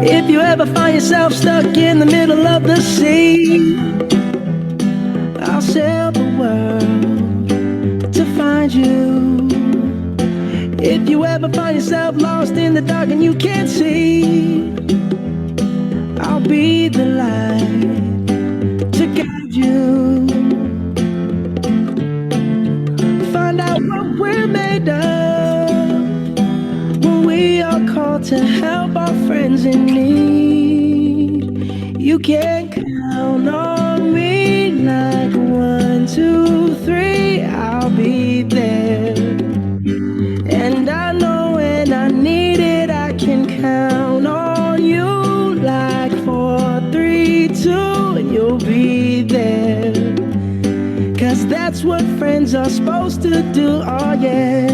If you ever find yourself stuck in the middle of the sea, I'll sail the world to find you. If you ever find yourself lost in the dark and you can't see, I'll be the light to guide you. Find out what we're made of when we are called to help our friends in need. You can count on me like 1, 2, 3, I'll be there. And I know when I need it, I can count on you like 4, 3, 2, and you'll be there. 'Cause that's what friends are supposed to do, oh yeah.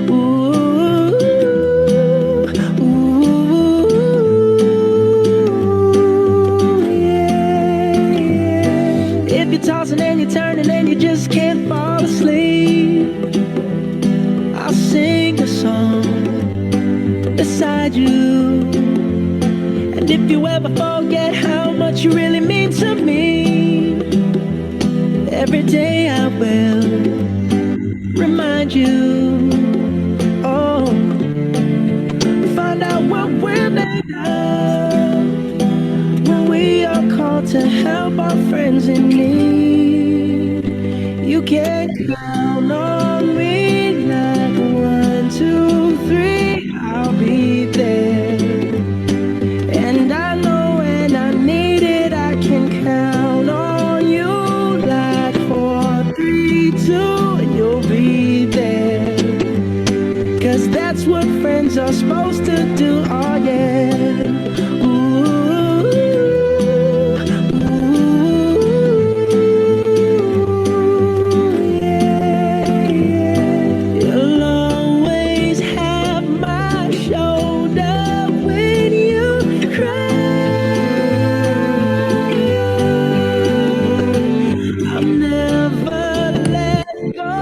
Ooh, ooh, yeah. If you're tossing and you're turning and you just can't fall asleep, I'll sing a song beside you. And if you ever forget how much you really mean to me, every day I will remind you. Oh, find out what we're made of when we are called to help our friends in need. You can count on me like 1, 2, 3, I'll be there. And I know when I need it, I can count on you like 4, 3, 2, and you'll be there. 'Cause that's what friends are supposed to do, oh yeah. Ooh, yeah, yeah. You'll always have my shoulder when you cry. I'll never let go,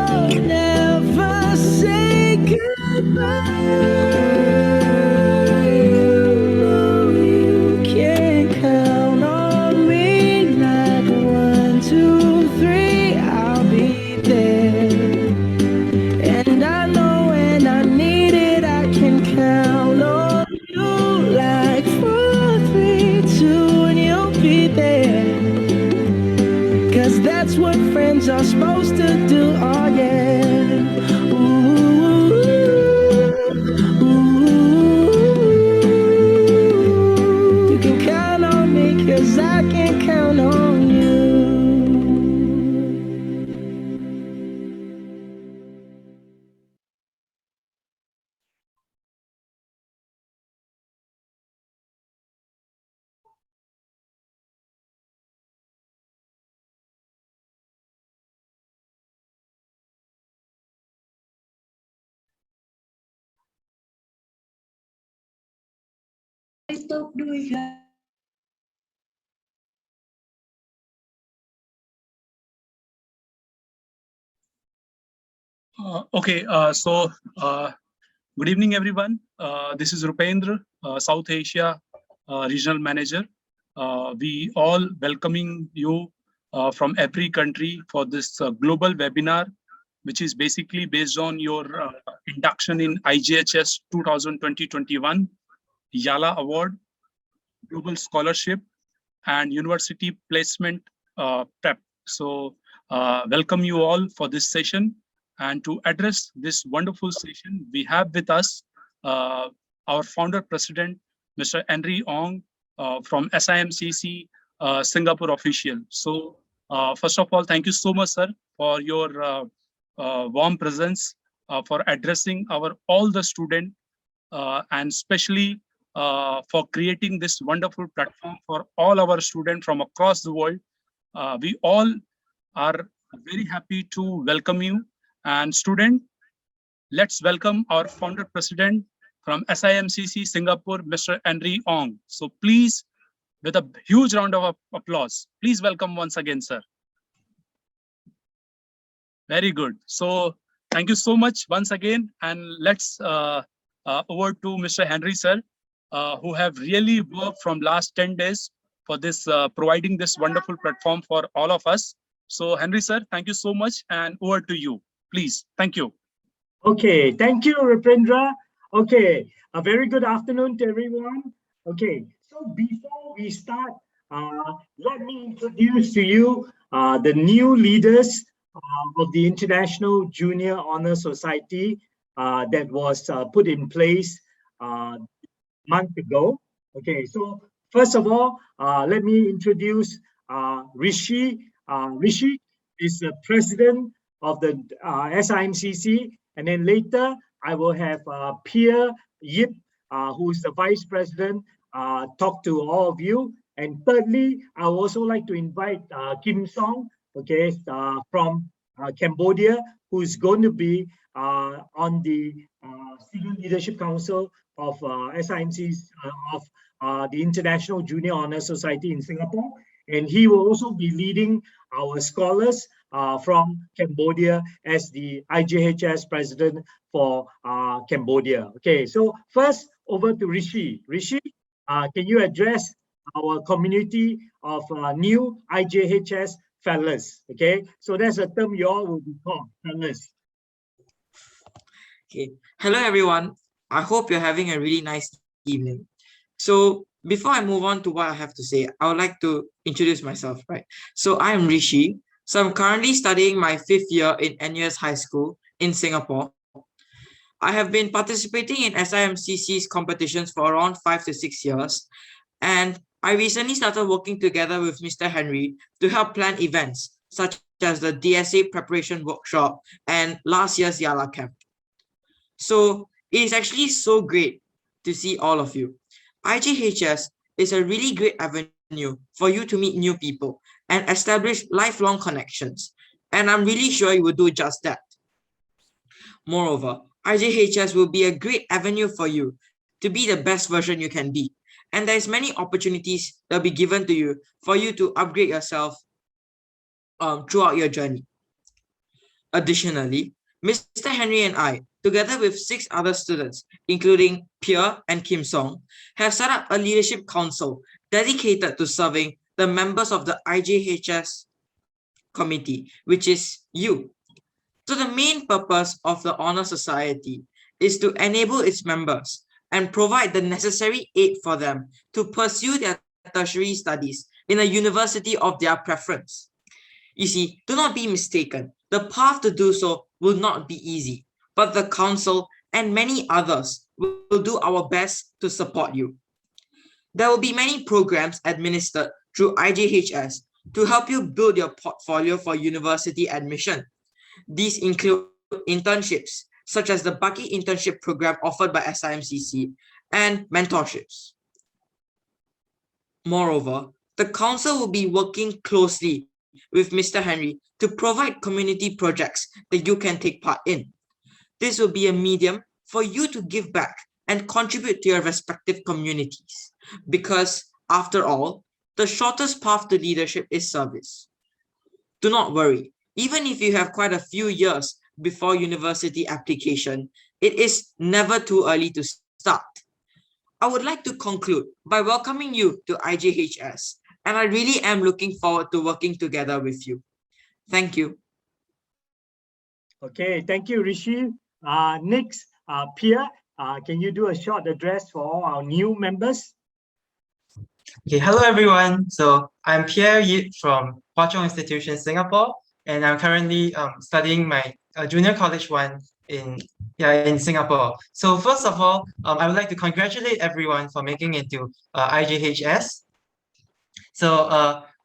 never say goodbye. You know you can count on me like 1, 2, 3, I'll be there. And I know when I need it, I can count on you like 4, 3, 2, and you'll be there. 'Cause that's what friends are supposed to do, oh yeah. Ooh, ooh. You can count on me 'cause I can count on you. Stop doing that. Okay, good evening, everyone. This is Rupendra, South Asia Regional Manager. We all welcoming you from every country for this global webinar, which is basically based on your induction in IJHS 2020-21 YALA Award, Global Scholarship, and University Placement Prep. So welcome you all for this session. And to address this wonderful session, we have with us our founder president, Mr. Henry Ong from SIMCC Singapore official. So first of all, thank you so much, sir, for your warm presence, for addressing all the students, and especially for creating this wonderful platform for all our students from across the world. We all are very happy to welcome you. And student, let's welcome our founder president from SIMCC Singapore, Mr. Henry Ong. So please, with a huge round of applause, please welcome once again, sir. Very good. So Thank you so much once again. And let's over to Mr. Henry, sir, who have really worked from last 10 days for this, providing this wonderful platform for all of us. So Henry, sir, thank you so much. And over to you, please. Thank you. Okay, thank you, Rupendra. Okay, a very good afternoon to everyone. Okay, so before we start, let me introduce to you the new leaders of the International Junior Honor Society that was put in place a month ago. Okay, so first of all, let me introduce Rishi. Rishi is the president of the SIMCC, and then later I will have Pierre Yip, who is the vice president, talk to all of you. And thirdly, I would also like to invite Kim Song, okay, from Cambodia, who is going to be on the Student Leadership Council of SIMC, of the International Junior Honor Society in Singapore. And he will also be leading our scholars from Cambodia as the IJHS president for Cambodia. Okay, so first over to Rishi. Rishi, can you address our community of new IJHS fellows? Okay, so that's a term you all will be called, fellows. Okay, hello everyone. I hope you're having a really nice evening. So before I move on to what I have to say, I would like to introduce myself, right? So I am Rishi. So I'm currently studying my 5th year in NUS High School in Singapore. I have been participating in SIMCC's competitions for around 5 to 6 years. And I recently started working together with Mr. Henry to help plan events such as the DSA preparation workshop and last year's YALA camp. So it is actually so great to see all of you. IJHS is a really great avenue for you to meet new people and establish lifelong connections. And I'm really sure you will do just that. Moreover, IJHS will be a great avenue for you to be the best version you can be. And there's many opportunities that will be given to you for you to upgrade yourself throughout your journey. Additionally, Mr. Henry and I, together with 6 other students, including Pierre and Kim Song, have set up a leadership council dedicated to serving the members of the IJHS committee, which is you. So the main purpose of the Honor Society is to enable its members and provide the necessary aid for them to pursue their tertiary studies in a university of their preference. You see, do not be mistaken. The path to do so will not be easy, but the council and many others will do our best to support you. There will be many programs administered through IJHS to help you build your portfolio for university admission. These include internships, such as the Bucky internship program offered by SIMCC, and mentorships. Moreover, the council will be working closely with Mr. Henry to provide community projects that you can take part in. This will be a medium for you to give back and contribute to your respective communities, because after all, the shortest path to leadership is service. Do not worry, even if you have quite a few years before university application, it is never too early to start. I would like to conclude by welcoming you to IJHS, and I really am looking forward to working together with you. Thank you. Okay, thank you, Rishi. Next, Pierre, can you do a short address for all our new members? Okay, hello everyone. So I'm Pierre Yip from Hwa Chong Institution, Singapore, and I'm currently studying my junior college 1 in Singapore. So first of all, I would like to congratulate everyone for making it to IJHS. So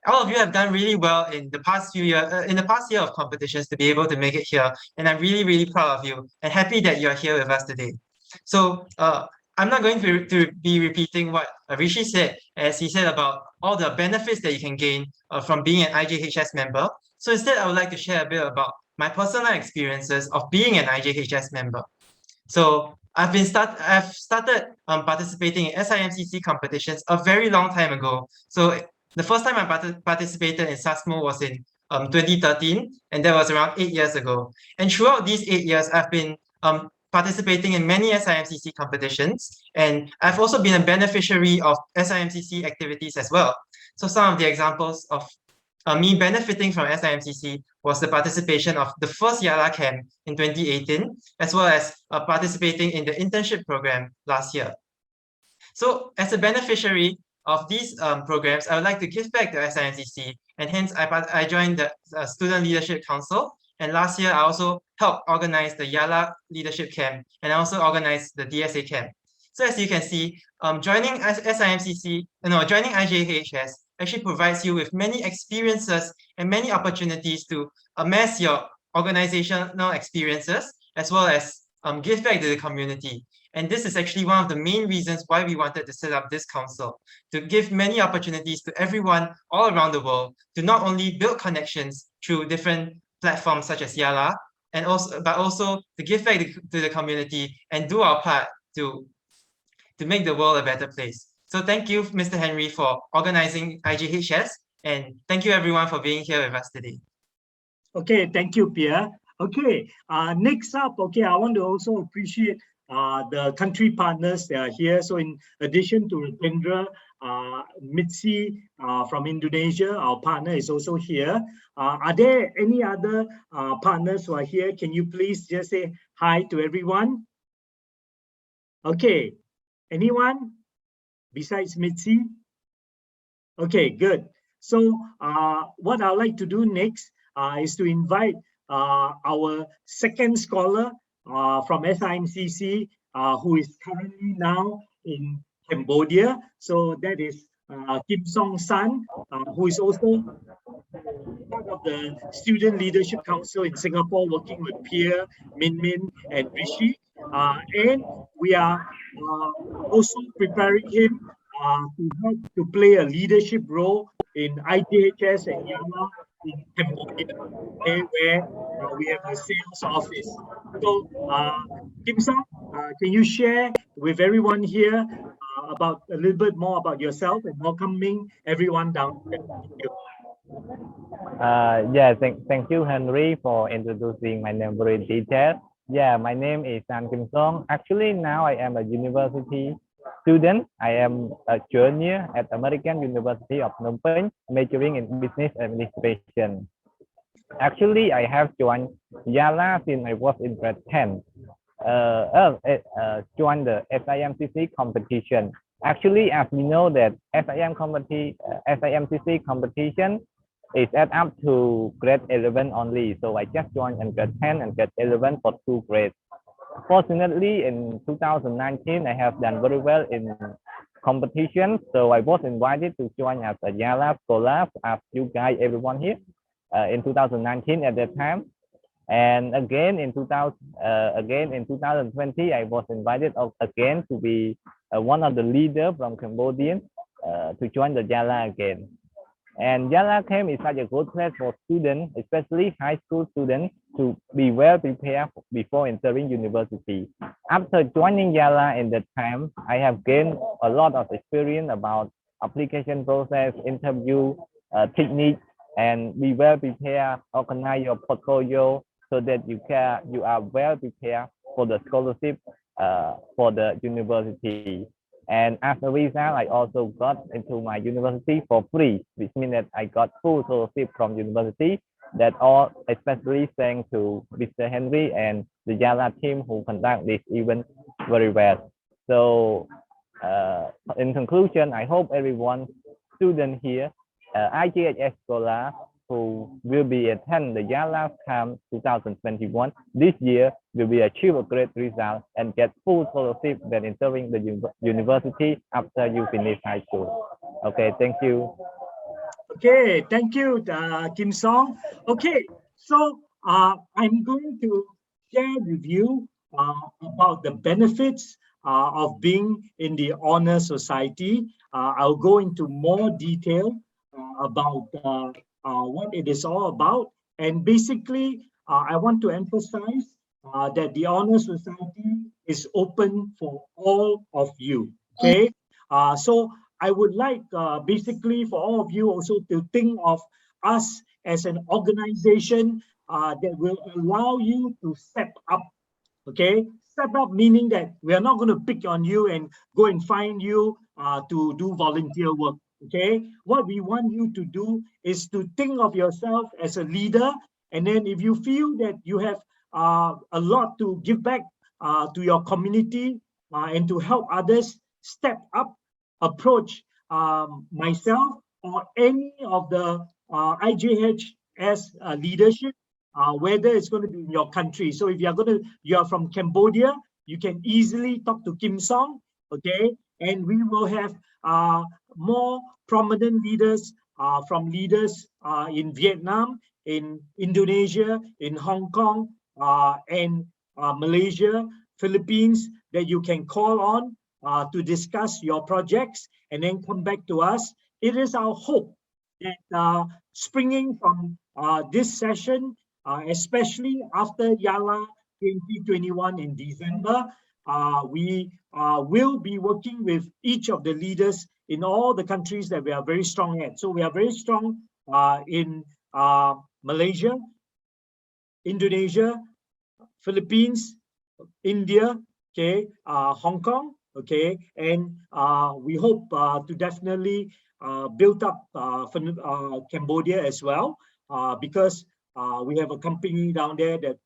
all of you have done really well in the past few years, in the past year of competitions to be able to make it here, and I'm really, really proud of you and happy that you're here with us today. So I'm not going to be repeating what Rishi said, as he said about all the benefits that you can gain from being an IJHS member. So instead, I would like to share a bit about my personal experiences of being an IJHS member. So I've started participating in SIMCC competitions a very long time ago. So the first time I participated in SASMO was in 2013, and that was around 8 years ago. And throughout these 8 years, I've been participating in many SIMCC competitions, and I've also been a beneficiary of SIMCC activities as well. So some of the examples of me benefiting from SIMCC was the participation of the first YALA camp in 2018, as well as participating in the internship program last year. So as a beneficiary of these programs, I would like to give back to SIMCC, and hence I joined the Student Leadership Council. And last year, I also helped organize the YALA Leadership Camp, and I also organized the DSA Camp. So as you can see, joining joining IJHS actually provides you with many experiences and many opportunities to amass your organizational experiences, as well as give back to the community. And this is actually one of the main reasons why we wanted to set up this council, to give many opportunities to everyone all around the world to not only build connections through different platforms such as YALA, but also to give back to the community and do our part to make the world a better place. So thank you, Mr. Henry, for organizing IJHS, and thank you everyone for being here with us today. Okay, thank you, Pierre. Okay, next up, okay, I want to also appreciate the country partners that are here. So in addition to Rupendra, Mitzi from Indonesia, our partner is also here. Are there any other partners who are here? Can you please just say hi to everyone? Okay, anyone besides Mitzi? Okay, good. So what I'd like to do next is to invite our second scholar from SIMCC, who is currently now in Cambodia. So that is Kim Song San, who is also part of the Student Leadership Council in Singapore, working with Pierre, Min Min, and Rishi. And we are also preparing him to help to play a leadership role in IJHS and YALA in Cambodia, okay, where we have a sales office. So, Kim Song, can you share with everyone here about a little bit more about yourself and welcoming everyone down here? Thank you. Yeah, thank you, Henry, for introducing my name very detailed. Yeah, my name is San Kim Song. Actually, now I am a university student. I am a junior at American University of Phnom Penh, majoring in business administration. Actually, I have joined YALA since I was in grade 10. Joined the SIMCC competition. Actually, as we know that SIMCC competition is set up to grade 11 only. So I just joined in grade 10 and grade 11 for 2 grades. Fortunately, in 2019, I have done very well in competition. So I was invited to join as a YALA scholar, as you guys, everyone here, in 2019 at that time. And again in 2020, I was invited again to be one of the leaders from Cambodia to join the YALA again. And YALA camp is such a good place for students, especially high school students, to be well prepared before entering university. After joining YALA in that time, I have gained a lot of experience about application process, interview technique, and be well prepared, organize your portfolio so that you are well prepared for the scholarship for the university. And as a result, I also got into my university for free, which means that I got full scholarship from university. That all especially thanks to Mr. Henry and the YALA team who conduct this event very well. So in conclusion, I hope everyone, student here, IJHS scholar who will be attend the YALA camp 2021 this year will be achieve a great result and get full scholarship when entering the university after you finish high school. Okay, thank you. Okay, thank you, Kim Song. Okay, so I'm going to share with you about the benefits of being in the honor society. I'll go into more detail about what it is all about. And basically, I want to emphasize that the honor society is open for all of you. Okay, so I would like basically for all of you also to think of us as an organization that will allow you to step up. Okay, step up meaning that we are not going to pick on you and go and find you to do volunteer work. Okay, what we want you to do is to think of yourself as a leader, and then if you feel that you have a lot to give back to your community and to help others, step up, approach myself or any of the IJHS leadership, whether it's going to be in your country. So if you are from Cambodia, you can easily talk to Kim Song, okay? And we will have more prominent leaders from leaders in Vietnam, in Indonesia, in Hong Kong, and Malaysia, Philippines, that you can call on to discuss your projects and then come back to us. It is our hope that springing from this session, especially after YALA 2021 in December, we will be working with each of the leaders in all the countries that we are very strong at. So we are very strong in Malaysia, Indonesia, Philippines, India, okay, Hong Kong, okay, and we hope to definitely build up Cambodia as well, because we have a company down there that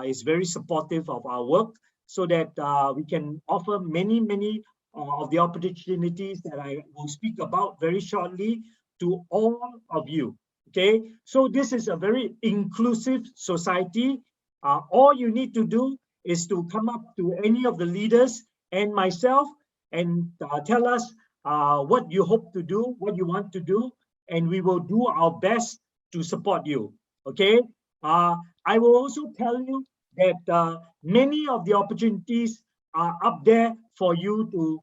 is very supportive of our work, so that we can offer many of the opportunities that I will speak about very shortly to all of you. Okay, so this is a very inclusive society. All you need to do is to come up to any of the leaders and myself and tell us what you hope to do, what you want to do, and we will do our best to support you. Okay, I will also tell you that many of the opportunities are up there for you to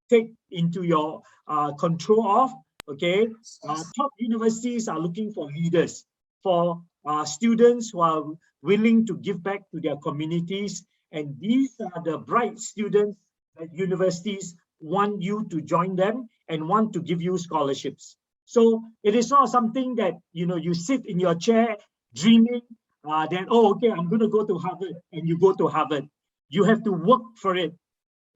take into your control of. Okay, top universities are looking for leaders, for students who are willing to give back to their communities, and these are the bright students that universities want you to join them and want to give you scholarships. So it is not something that you sit in your chair dreaming that, oh, okay, I'm going to go to Harvard, and you go to Harvard. You have to work for it.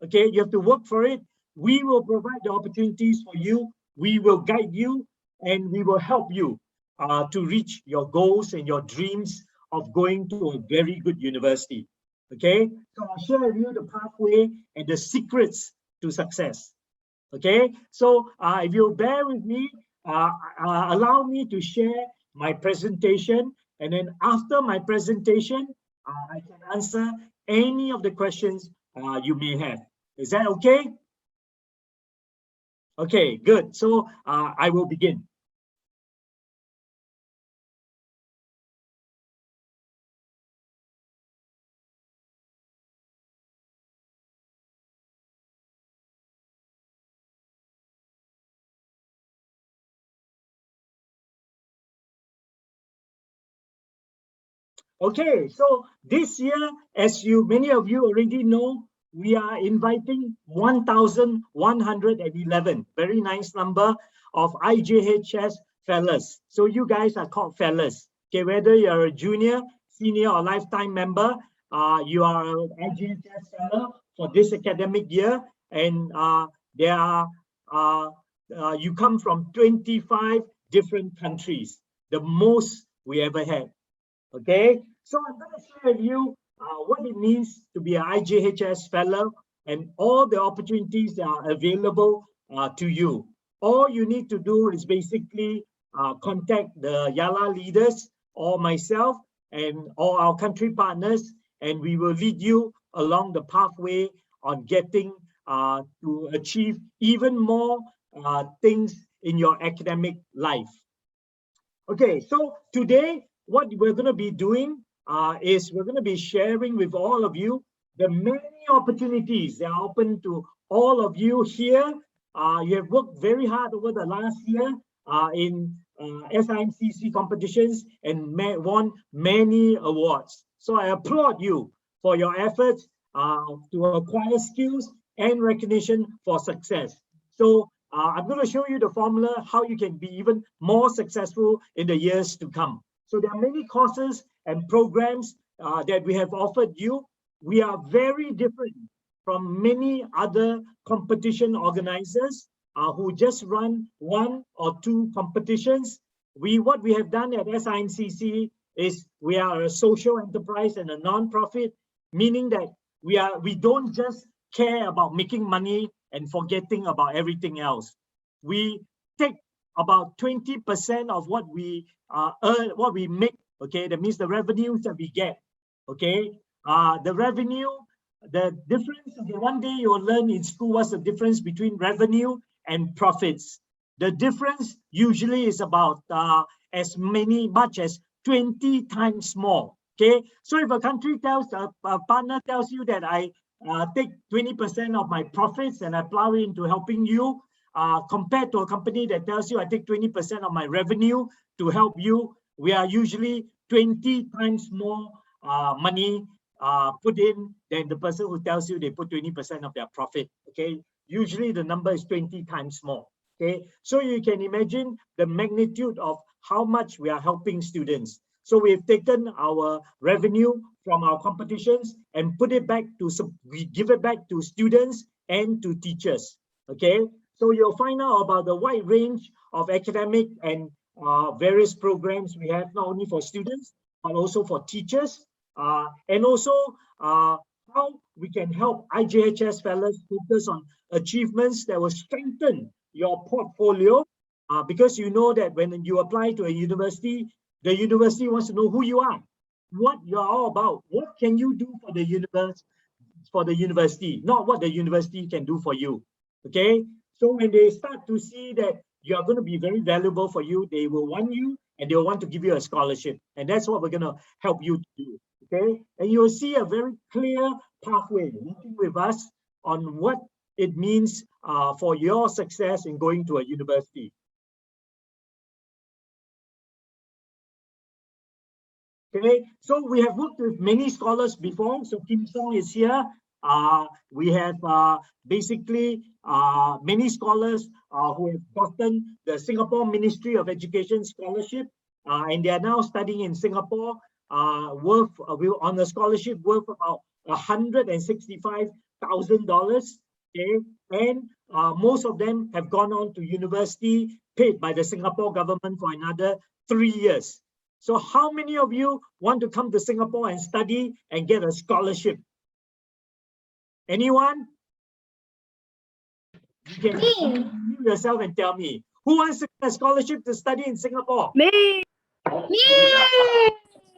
Okay, you have to work for it. We will provide the opportunities for you. We will guide you, and we will help you to reach your goals and your dreams of going to a very good university. Okay, so I'll share with you the pathway and the secrets to success. Okay, so if you bear with me, allow me to share my presentation, and then after my presentation, I can answer any of the questions you may have. Is that okay? Okay, good. So I will begin. Okay, so this year, as many of you already know, we are inviting 1,111, very nice number of IJHS fellows. So you guys are called fellows. Okay, whether you're a junior, senior, or lifetime member, you are an IJHS fellow for this academic year, and you come from 25 different countries, the most we ever had. Okay, so I'm going to share with you what it means to be an IJHS fellow and all the opportunities that are available to you. All you need to do is basically contact the YALA leaders or myself and all our country partners, and we will lead you along the pathway on getting to achieve even more things in your academic life. Okay, so today, what we're going to be doing is we're going to be sharing with all of you the many opportunities that are open to all of you here. You have worked very hard over the last year in SIMCC competitions and won many awards. So I applaud you for your efforts to acquire skills and recognition for success. So I'm going to show you the formula how you can be even more successful in the years to come. So there are many courses and programs that we have offered you. We are very different from many other competition organizers who just run 1 or 2 competitions. What we have done at SIMCC is we are a social enterprise and a non-profit, meaning that we don't just care about making money and forgetting about everything else. We take about 20% of what we earn, what we make. Okay, that means the revenues that we get. Okay, the revenue, the difference. Okay, one day you will learn in school what's the difference between revenue and profits. The difference usually is about as much as 20 times more. Okay, so if a country tells a partner tells you that I take 20% of my profits and I plow it into helping you, compared to a company that tells you I take 20% of my revenue to help you, we are usually 20 times more money put in than the person who tells you they put 20% of their profit. Okay, usually the number is 20 times more. Okay, so you can imagine the magnitude of how much we are helping students. So we've taken our revenue from our competitions and put it back to, we give it back to students and to teachers. Okay, so you'll find out about the wide range of academic and various programs we have, not only for students, but also for teachers, and also how we can help IJHS fellows focus on achievements that will strengthen your portfolio, because you know that when you apply to a university, the university wants to know who you are, what you're all about, what can you do for the university, not what the university can do for you. Okay, so when they start to see that you are going to be very valuable for you, they will want you and they'll want to give you a scholarship, and that's what we're going to help you to do. Okay, and you'll see a very clear pathway working with us on what it means for your success in going to a university. Okay, so we have worked with many scholars before. So Kim Song is here. We have basically many scholars who have gotten the Singapore Ministry of Education scholarship, and they are now studying in Singapore, on a scholarship worth about $165,000. Okay, and most of them have gone on to university paid by the Singapore government for another 3 years. So how many of you want to come to Singapore and study and get a scholarship? Anyone? You can unmute yourself and tell me. Who wants to get a scholarship to study in Singapore? Me.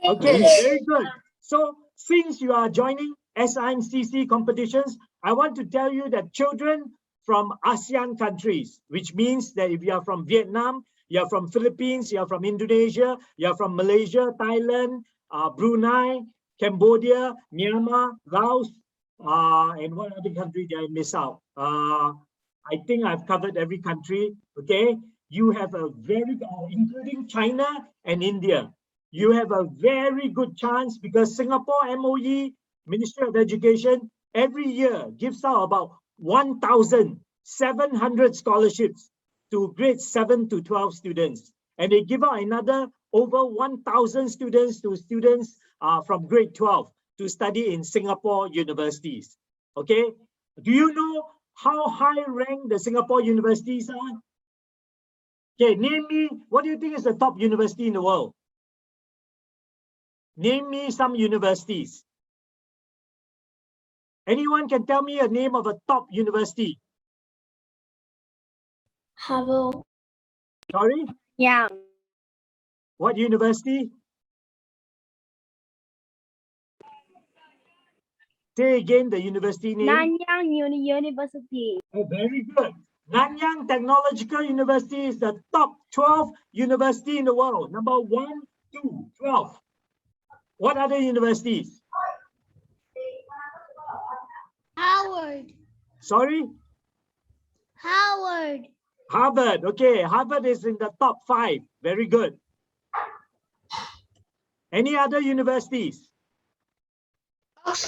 Okay, very good. So since you are joining SIMCC competitions, I want to tell you that children from ASEAN countries, which means that if you are from Vietnam, you are from Philippines, you are from Indonesia, you are from Malaysia, Thailand, Brunei, Cambodia, Myanmar, Laos, and what other country did I miss out? I think I've covered every country. Okay, you have a very, including China and India, you have a very good chance, because Singapore MOE, Ministry of Education, every year gives out about 1,700 scholarships to grades 7 to 12 students, and they give out another over 1,000 students to students from grade 12 to study in Singapore universities. Okay, do you know how high ranked the Singapore universities are? Okay, name me, what do you think is the top university in the world? Name me some universities. Anyone can tell me a name of a top university? Harvard. Sorry? Yeah. What university? Say again the university name. Nanyang University. Oh, very good. Nanyang Technological University is the top 12 university in the world. Number 1, 2, 12. What other universities? Howard. Sorry? Howard. Harvard. Okay, Harvard is in the top 5. Very good. Any other universities?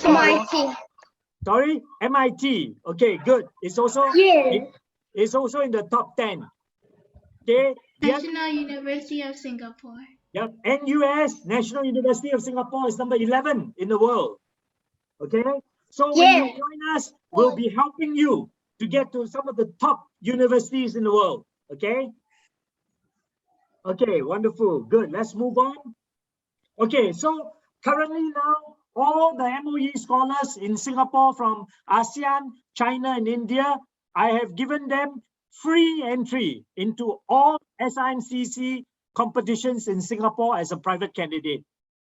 MIT. Sorry? MIT. Okay, good. It's also Yale. is also in the top 10. Okay. National University of Singapore. Yep. NUS, National University of Singapore, is number 11 in the world. Okay. So when you join us, we'll be helping you to get to some of the top universities in the world. Okay. Okay, wonderful. Good. Let's move on. Okay, so currently now, all the MOE scholars in Singapore from ASEAN, China, and India, I have given them free entry into all SIMCC competitions in Singapore as a private candidate.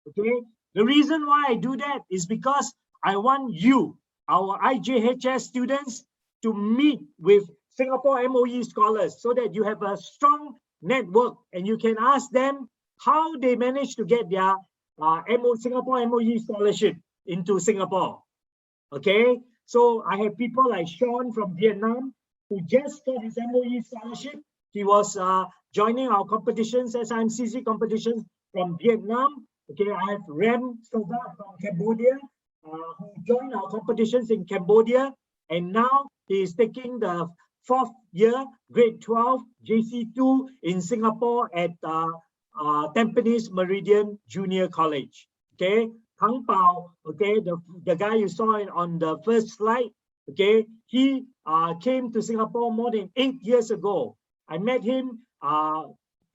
Okay, the reason why I do that is because I want you, our IJHS students, to meet with Singapore MOE scholars so that you have a strong network and you can ask them how they managed to get their Singapore MOE scholarship into Singapore. Okay, so I have people like Sean from Vietnam who just got his MOE scholarship. He was joining our competitions, SIMCC competitions from Vietnam. Okay, I have Rem Sova from Cambodia who joined our competitions in Cambodia, and now he is taking the 4th year, grade 12, JC2 in Singapore at Tampines Meridian Junior College. Okay, Kang Pao, okay, the guy you saw on the first slide, okay, he came to Singapore more than 8 years ago. I met him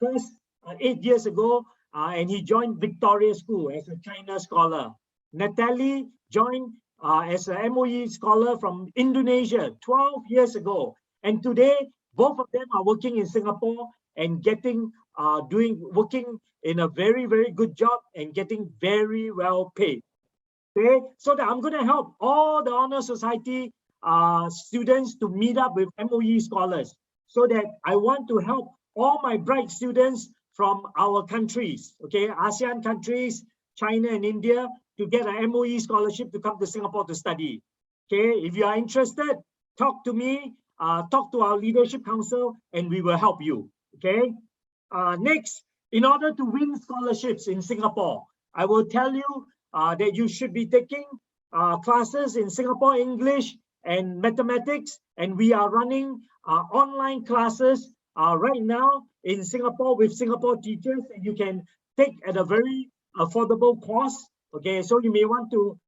first 8 years ago, and he joined Victoria School as a China scholar. Natalie joined as a MOE scholar from Indonesia 12 years ago. And today, both of them are working in Singapore and working in a very, very good job and getting very well paid. Okay, so that I'm going to help all the Honor Society students to meet up with MOE scholars, so that I want to help all my bright students from our countries, okay, ASEAN countries, China and India, to get an MOE scholarship to come to Singapore to study. Okay, if you are interested, talk to me, talk to our Leadership Council, and we will help you. Okay. Next, in order to win scholarships in Singapore, I will tell you that you should be taking classes in Singapore English and mathematics, and we are running online classes right now in Singapore with Singapore teachers, and you can take at a very affordable cost. Okay, so you may want to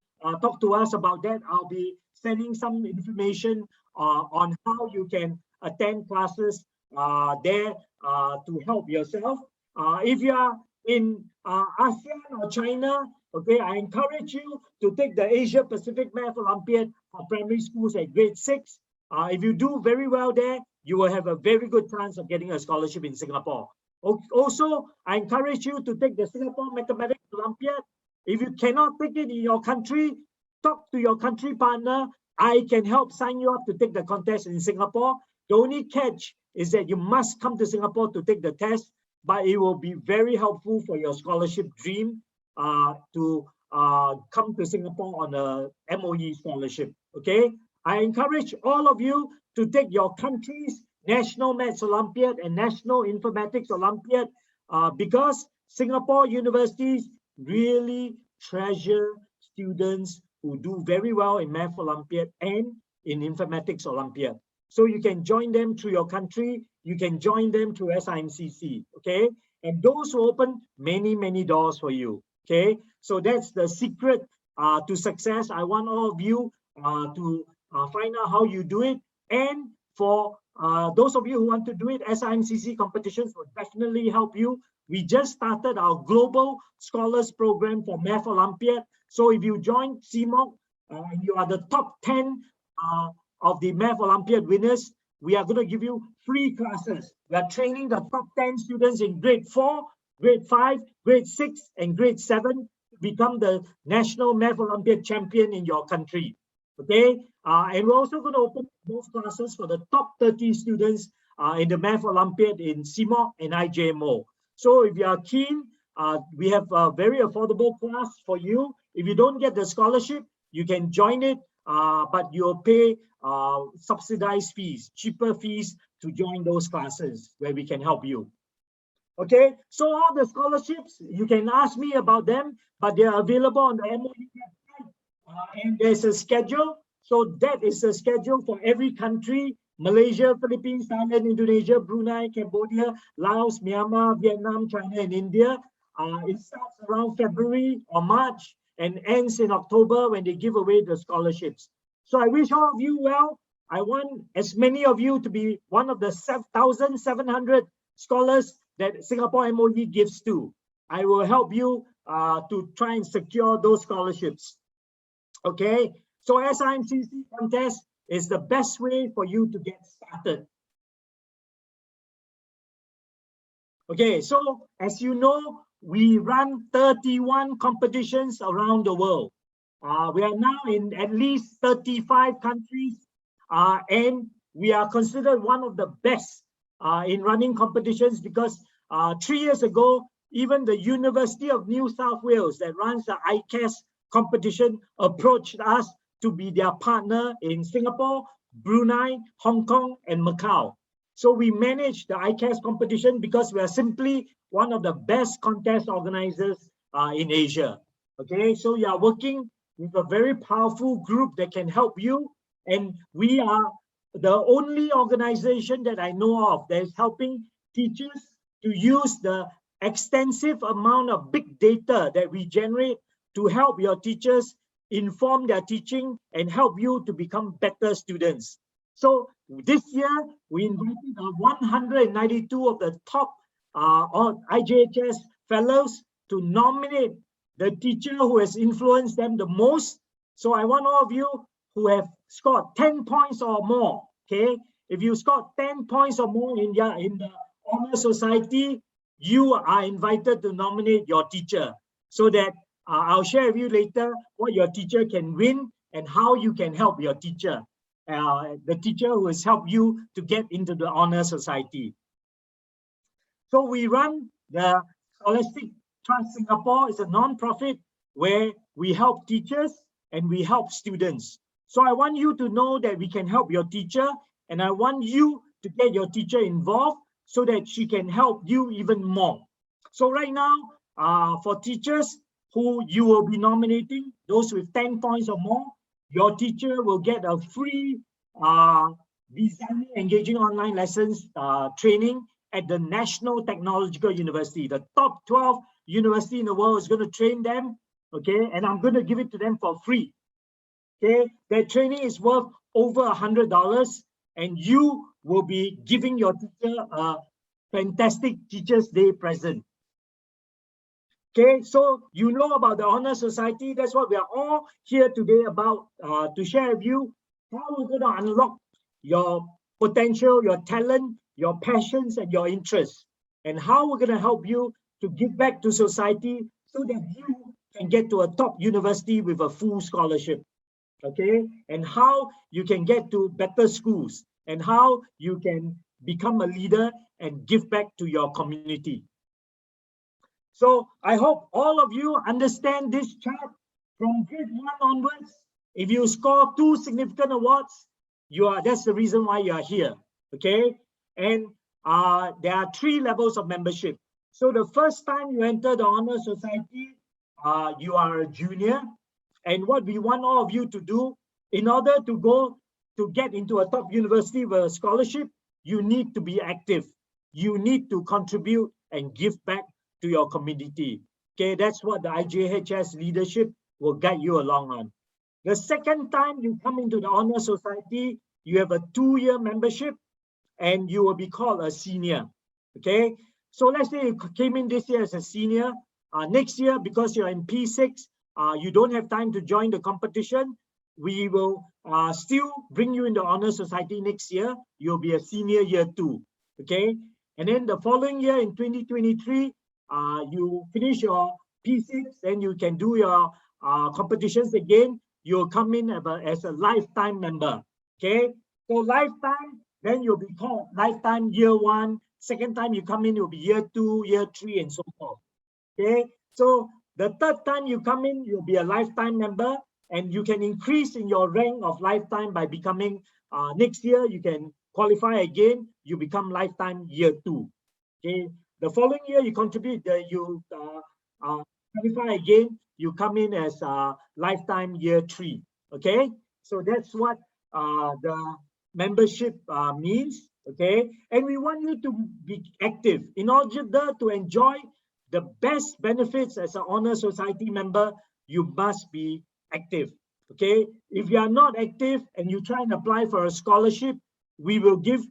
talk to us about that. I'll be sending some information on how you can attend classes there to help yourself. If you are in ASEAN or China, okay, I encourage you to take the Asia Pacific Math Olympiad for primary schools at grade 6. If you do very well there, you will have a very good chance of getting a scholarship in Singapore. Also, I encourage you to take the Singapore Mathematics Olympiad. If you cannot take it in your country, talk to your country partner. I can help sign you up to take the contest in Singapore. The only catch is that you must come to Singapore to take the test, but it will be very helpful for your scholarship dream to come to Singapore on a MOE scholarship. Okay, I encourage all of you to take your country's National Maths Olympiad and National Informatics Olympiad because Singapore universities really treasure students who do very well in Math Olympiad and in Informatics Olympiad. So you can join them through your country, you can join them through SIMCC, okay? And those will open many, many doors for you, okay? So that's the secret to success. I want all of you to find out how you do it. And for those of you who want to do it, SIMCC competitions will definitely help you. We just started our Global Scholars Program for Math Olympiad. So if you join CMOC and you are the top 10 of the Math Olympiad winners, we are going to give you free classes. We are training the top 10 students in grade 4, grade 5, grade 6, and grade 7 to become the National Math Olympiad champion in your country. Okay, and we're also going to open those classes for the top 30 students in the Math Olympiad in CMOC and IJMO. So if you are keen, we have a very affordable class for you. If you don't get the scholarship, you can join it, but you'll pay subsidized fees, cheaper fees to join those classes where we can help you. Okay, so all the scholarships, you can ask me about them, but they are available on the MOE website, and there's a schedule. So that is a schedule for every country Malaysia, Philippines, Thailand, Indonesia, Brunei, Cambodia, Laos, Myanmar, Vietnam, China, and India. It starts around February or March and ends in October when they give away the scholarships. So I wish all of you well. I want as many of you to be one of the 1,700 scholars that Singapore MOE gives to. I will help you to try and secure those scholarships. Okay, so SIMCC contest is the best way for you to get started. Okay, so as you know, we run 31 competitions around the world. We are now in at least 35 countries, and we are considered one of the best in running competitions because 3 years ago, even the University of New South Wales that runs the IJHS competition approached us to be their partner in Singapore, Brunei, Hong Kong, and Macau. So we manage the IJHS competition because we are simply one of the best contest organizers in Asia. Okay, so you are working with a very powerful group that can help you, and we are the only organization that I know of that is helping teachers to use the extensive amount of big data that we generate to help your teachers inform their teaching and help you to become better students. So this year, we invited 192 of the top IJHS fellows to nominate the teacher who has influenced them the most. So I want all of you who have scored 10 points or more, okay? If you scored 10 points or more in the Honor Society, you are invited to nominate your teacher so that I'll share with you later what your teacher can win and how you can help your teacher, the teacher who has helped you to get into the Honor Society. So we run the Scholastic Trust Singapore. It's a non-profit where we help teachers and we help students. So I want you to know that we can help your teacher, and I want you to get your teacher involved so that she can help you even more. So right now, for teachers who you will be nominating, those with 10 points or more, your teacher will get a free designing engaging online lessons training at the National Technological University. The top 12 university in the world is going to train them, okay? And I'm going to give it to them for free, okay? That training is worth over $100, and you will be giving your teacher a fantastic Teachers' Day present. Okay, so you know about the Honor Society. That's what we are all here today about, to share with you how we're going to unlock your potential, your talent, your passions, and your interests, and how we're going to help you to give back to society so that you can get to a top university with a full scholarship. Okay, and how you can get to better schools, and how you can become a leader and give back to your community. So I hope all of you understand this chart from grade 1 onwards. If you score 2 significant awards, that's the reason why you are here. Okay, and there are 3 levels of membership. So the first time you enter the Honor Society, you are a junior. And what we want all of you to do, in order to get into a top university with a scholarship, you need to be active. You need to contribute and give back to your community. Okay, that's what the IJHS leadership will guide you along on. The second time you come into the Honor Society, you have a 2-year membership and you will be called a senior. Okay, so let's say you came in this year as a senior. Next year, because you're in P6, you don't have time to join the competition. We will still bring you in the Honor Society next year. You'll be a senior year 2. Okay, and then the following year in 2023, you finish your P6, then you can do your competitions again. You'll come in as a lifetime member. Okay, so lifetime, then you'll be called lifetime year 1. Second time you come in, you'll be year 2, year 3, and so forth. Okay, so the third time you come in, you'll be a lifetime member, and you can increase in your rank of lifetime by becoming, next year you can qualify again, you become lifetime year 2. Okay, the following year you contribute, you qualify again, you come in as lifetime year 3. Okay, so that's what the membership means, okay? And we want you to be active. In order to enjoy the best benefits as an honor society member, you must be active, okay? If you are not active and you try and apply for a scholarship, we will give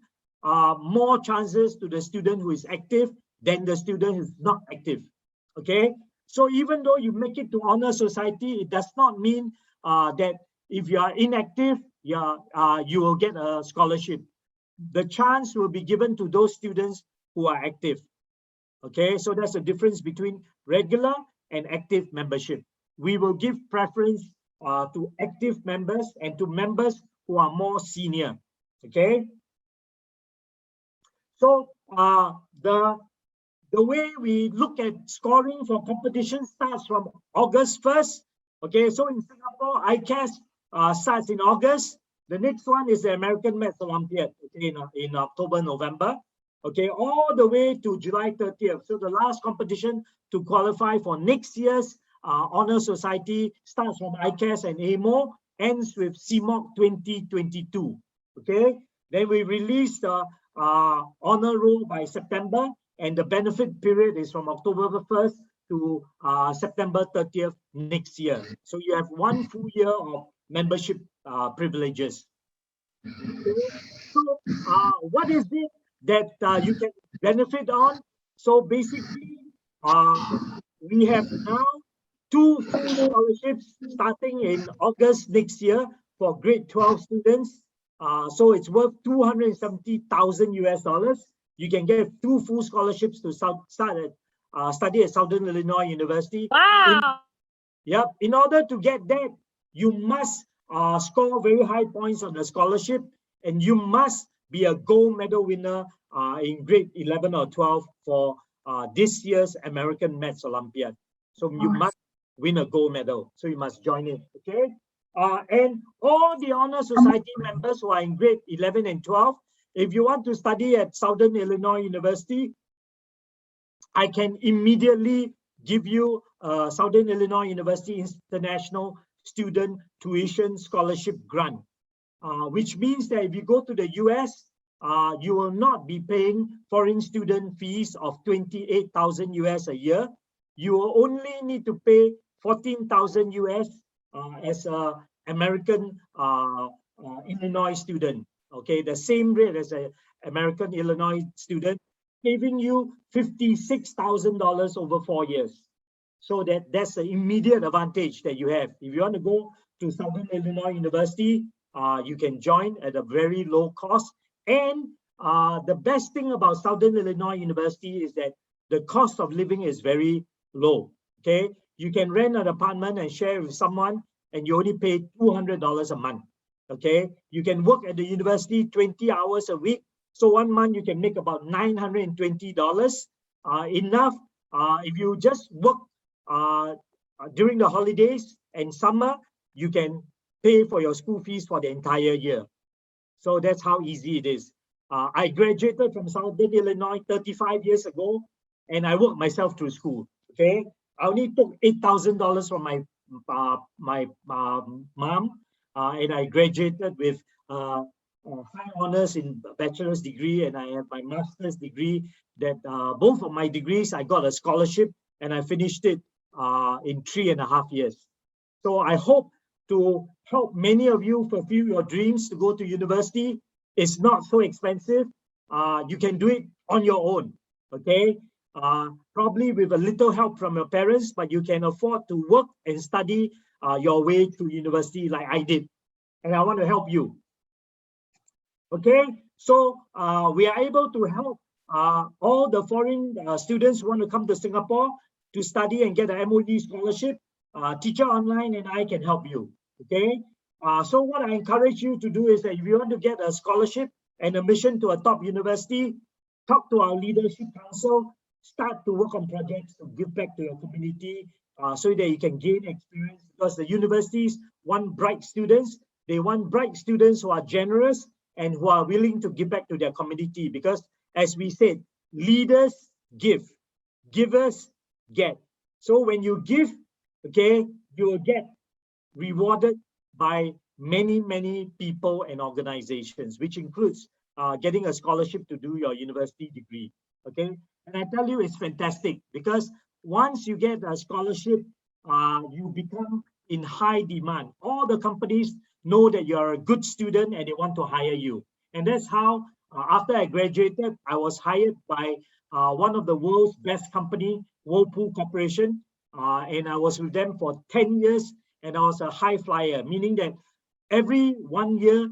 more chances to the student who is active than the student who is not active, okay? So even though you make it to honor society, it does not mean that if you are inactive, you will get a scholarship. The chance will be given to those students who are active. Okay, so that's the difference between regular and active membership. We will give preference to active members and to members who are more senior. Okay, so the way we look at scoring for competition starts from August 1st. Okay, so in Singapore, IJHS starts in August. The next one is the American Maths Olympiad, okay, in October, November. Okay, all the way to July 30th. So the last competition to qualify for next year's Honor Society starts from IJHS and AMO, ends with SIMCC 2022. Okay, then we release the honor roll by September, and the benefit period is from October 1st to September 30th next year. So you have 1 full year of membership privileges. Okay. So what is it that you can benefit on? So basically, we have now 2 full scholarships starting in August next year for grade 12 students. So it's worth $270,000 US. You can get 2 full scholarships to study at Southern Illinois University. Wow. In order to get that, you must score very high points on the scholarship, and you must be a gold medal winner in grade 11 or 12 for this year's American Maths Olympiad. So you must win a gold medal. So you must join it, okay? And all the Honor Society members who are in grade 11 and 12, if you want to study at Southern Illinois University, I can immediately give you Southern Illinois University International Student Tuition Scholarship Grant, which means that if you go to the US, you will not be paying foreign student fees of $28,000 US a year. You will only need to pay $14,000 US as an American Illinois student. Okay, the same rate as an American Illinois student, saving you $56,000 over 4 years. So that's the immediate advantage that you have. If you want to go to Southern Illinois University, you can join at a very low cost. And the best thing about Southern Illinois University is that the cost of living is very low. Okay, you can rent an apartment and share with someone, and you only pay $200 a month. Okay, you can work at the university 20 hours a week. So 1 month you can make about $920. Enough if you just work during the holidays and summer, you can pay for your school fees for the entire year. So that's how easy it is. I graduated from Southern Illinois 35 years ago, and I worked myself through school. Okay, I only took $8,000 from my mom, and I graduated with high honors in bachelor's degree, and I have my master's degree. That both of my degrees, I got a scholarship, and I finished it in 3.5 years. So I hope to help many of you fulfill your dreams to go to university. It's not so expensive. You can do it on your own, okay? Probably with a little help from your parents, but you can afford to work and study your way to university like I did. And I want to help you. Okay, so we are able to help all the foreign students who want to come to Singapore to study and get an MOD scholarship. Teacher Online and I can help you. Okay, so what I encourage you to do is that if you want to get a scholarship and admission to a top university, talk to our leadership council, start to work on projects to give back to your community so that you can gain experience, because the universities want bright students. They want bright students who are generous and who are willing to give back to their community, because as we said, leaders give, givers get. So when you give, okay, you will get rewarded by many people and organizations, which includes getting a scholarship to do your university degree. Okay, and I tell you, it's fantastic because once you get a scholarship, you become in high demand. All the companies know that you're a good student and they want to hire you. And that's how, after I graduated, I was hired by one of the world's best company, Whirlpool Corporation, and I was with them for 10 years, and I was a high flyer, meaning that every 1 year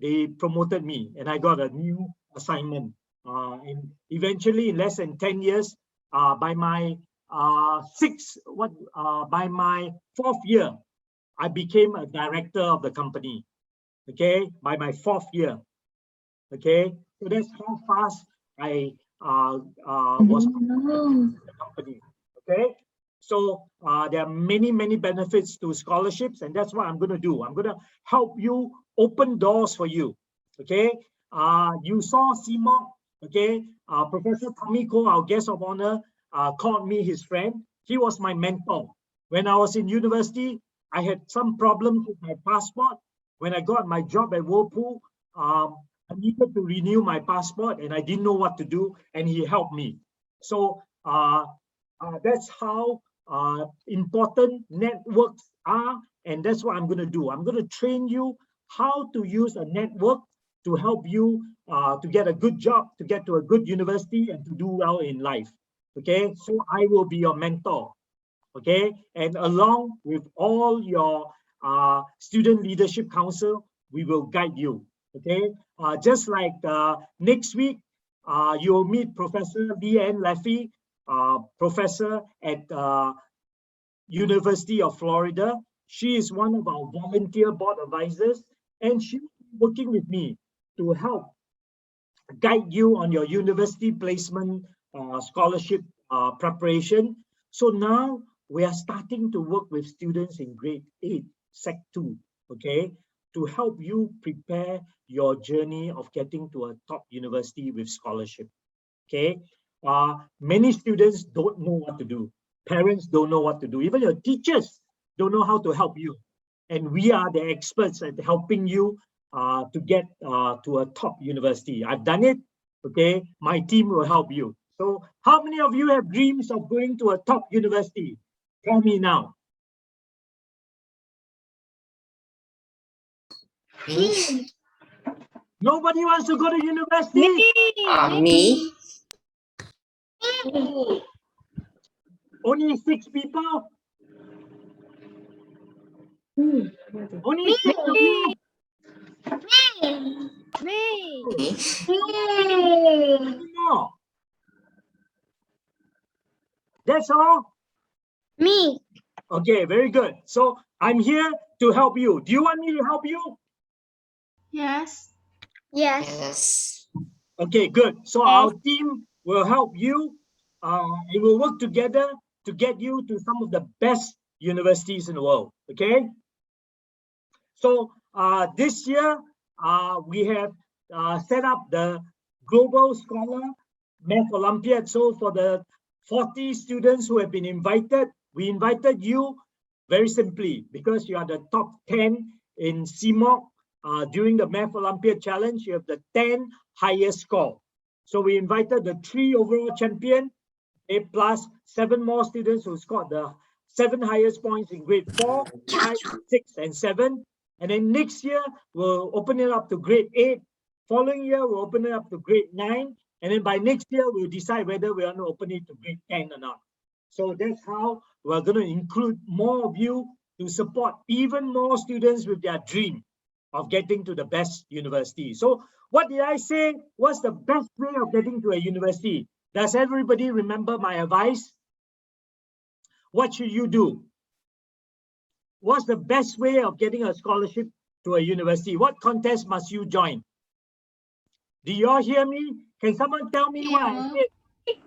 they promoted me and I got a new assignment. And eventually, in less than 10 years, by my by my 4th year, I became a director of the company. Okay, by my 4th year. Okay, so that's how fast I was in the company. Okay, so there are many benefits to scholarships, and that's what I'm going to do. I'm going to help you open doors for you. Okay, you saw SIMCC. Okay, Professor Tamiko, our guest of honor, called me his friend. He was my mentor. When I was in university, I had some problems with my passport. When I got my job at Whirlpool, I needed to renew my passport and I didn't know what to do, and he helped me. So that's how important networks are, and that's what I'm going to do. I'm going to train you how to use a network to help you to get a good job, to get to a good university, and to do well in life. Okay, so I will be your mentor. Okay, and along with all your student leadership council, we will guide you. Okay, just like next week, you'll meet Professor Leanne Leffy, professor at University of Florida. She is one of our volunteer board advisors, and she's working with me to help guide you on your university placement scholarship preparation. So now we are starting to work with students in grade 8, Sec 2, okay, to help you prepare your journey of getting to a top university with scholarship. Okay, many students don't know what to do. Parents don't know what to do. Even your teachers don't know how to help you. And we are the experts at helping you to get to a top university. I've done it. Okay, my team will help you. So how many of you have dreams of going to a top university? Tell me now. Me. Nobody wants to go to university? Me. Only 6 people? Only 6 of you? Me. No. That's all? Me. Okay, very good. So I'm here to help you. Do you want me to help you? Yes. Yes. Okay, good. So our team will help you. We will work together to get you to some of the best universities in the world. Okay. So this year we have set up the Global Scholar Math Olympiad. So for the 40 students who have been invited, we invited you very simply because you are the top 10 in SIMCC. During the Math Olympiad Challenge, you have the 10 highest score. So we invited the 3 overall champion, plus 7 more students who scored the 7 highest points in grade 4, 5, 6, and 7. And then next year, we'll open it up to grade 8. Following year, we'll open it up to grade 9. And then by next year, we'll decide whether we want to open it to grade 10 or not. So that's how we're going to include more of you to support even more students with their dream of getting to the best university. So what did I say? What's the best way of getting to a university? Does everybody remember my advice? What should you do? What's the best way of getting a scholarship to a university? What contest must you join? Do you all hear me? Can someone tell me what I said?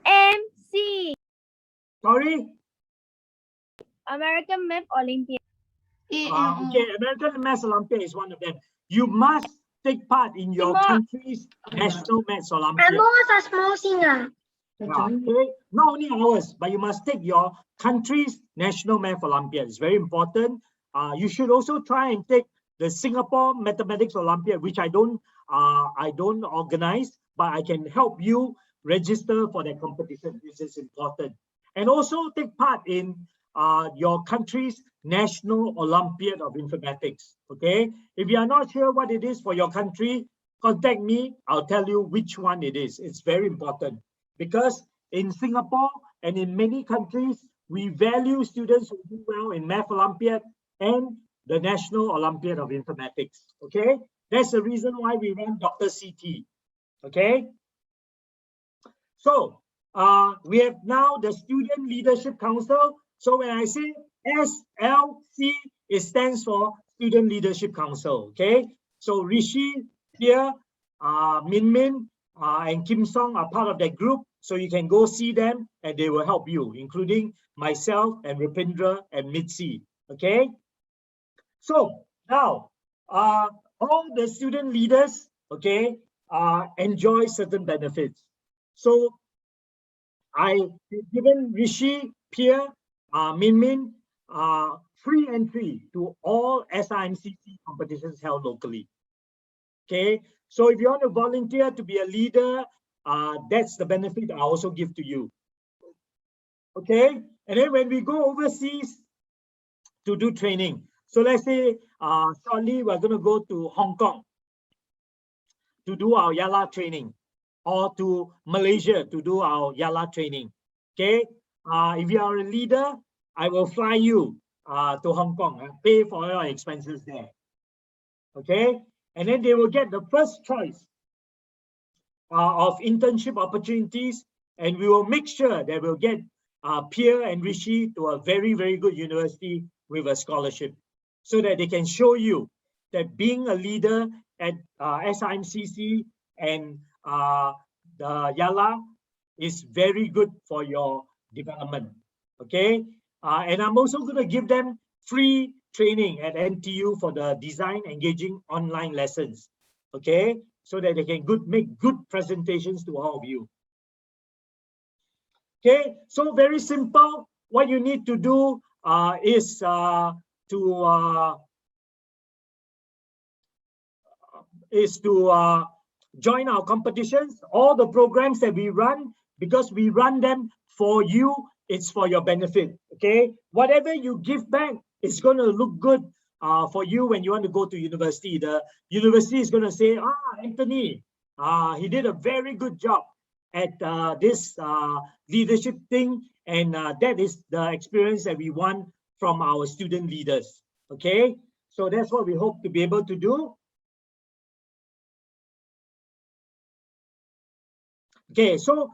MC. Sorry? American Math Olympiad. Okay, American Math Olympiad is one of them. You must take part in your country's National Maths Olympiad. a small singer. Okay? Not only ours, but you must take your country's National Math Olympiad. It's very important. You should also try and take the Singapore Mathematics Olympiad, which I don't organize, but I can help you register for that competition. This is important. And also take part in your country's National Olympiad of Informatics. Okay, if you are not sure what it is for your country, contact me. I'll tell you which one it is. It's very important because in Singapore and in many countries, we value students who do well in Math Olympiad and the National Olympiad of Informatics. Okay, that's the reason why we run Dr. CT. Okay, so we have now the Student Leadership Council. So when I say SLC, it stands for Student Leadership Council. Okay, so Rishi here, Min Min, and Kim Song are part of that group. So you can go see them and they will help you, including myself and Rupindra and Mitzi. Okay, so now all the student leaders, okay, enjoy certain benefits. So I given Rishi, Pierre, Min Min free entry to all SIMCC competitions held locally. Okay, so if you want to volunteer to be a leader, that's the benefit I also give to you. Okay, and then when we go overseas to do training, so let's say shortly we're going to go to Hong Kong to do our YALA training, or to Malaysia to do our YALA training. Okay, if you are a leader, I will fly you to Hong Kong and pay for your expenses there. Okay, and then they will get the first choice of internship opportunities, and we will make sure that we'll get Pierre and Rishi to a very, very good university with a scholarship, so that they can show you that being a leader at SIMCC and the YALA is very good for your development. Okay, and I'm also going to give them free training at NTU for the design engaging online lessons. Okay, so that they can make good presentations to all of you. Okay, so very simple. What you need to do is to join our competitions, all the programs that we run, because we run them for you, it's for your benefit. Okay, whatever you give back, it's going to look good for you when you want to go to university. The university is going to say, Anthony, he did a very good job at this leadership thing, and that is the experience that we want from our student leaders. Okay, so that's what we hope to be able to do. Okay, so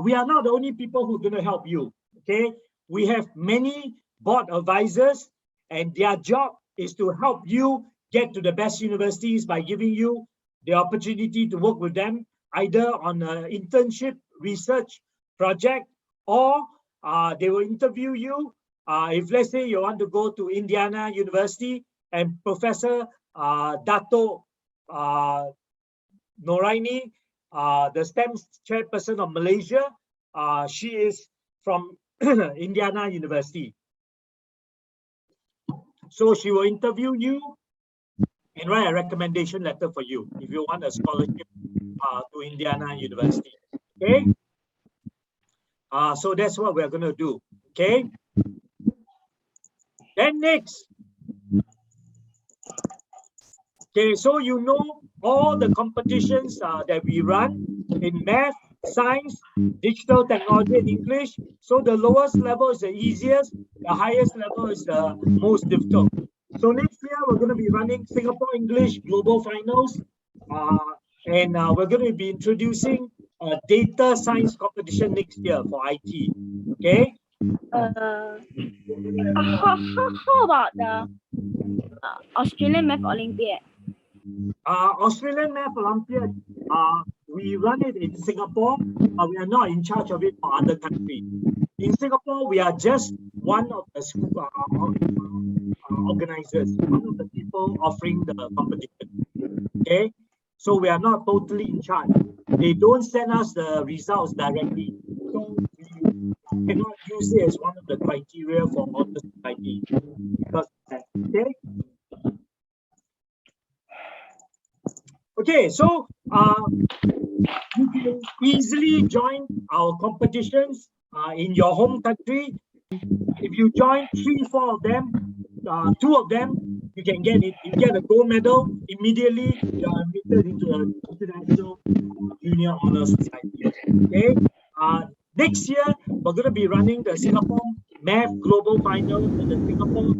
we are not the only people who are going to help you. Okay, we have many board advisors, and their job is to help you get to the best universities by giving you the opportunity to work with them, either on an internship, research project, or they will interview you. If let's say you want to go to Indiana University, and Professor Dato Noraini, the STEM chairperson of Malaysia, she is from Indiana University. So she will interview you and write a recommendation letter for you if you want a scholarship to Indiana University. Okay, so that's what we're going to do. Okay, then next, okay, so you know all the competitions that we run in math, science, digital technology, and English. So the lowest level is the easiest, the highest level is the most difficult. So next year we're going to be running Singapore English Global Finals, and we're going to be introducing a data science competition next year for IT. Okay. How about the Australian Math Olympiad? Australian Math Olympiad, we run it in Singapore, but we are not in charge of it for other countries. In Singapore, we are just one of the organizers, one of the people offering the competition. Okay, so we are not totally in charge. They don't send us the results directly, so we cannot use it as one of the criteria for honor society. Because, okay. Okay, so you can easily join our competitions in your home country. If you join 3-4 of them, 2 of them, you can get it. You get a gold medal immediately. You are admitted into the International Junior Honor Society. Okay. Next year we're going to be running the Singapore Math Global Final and the Singapore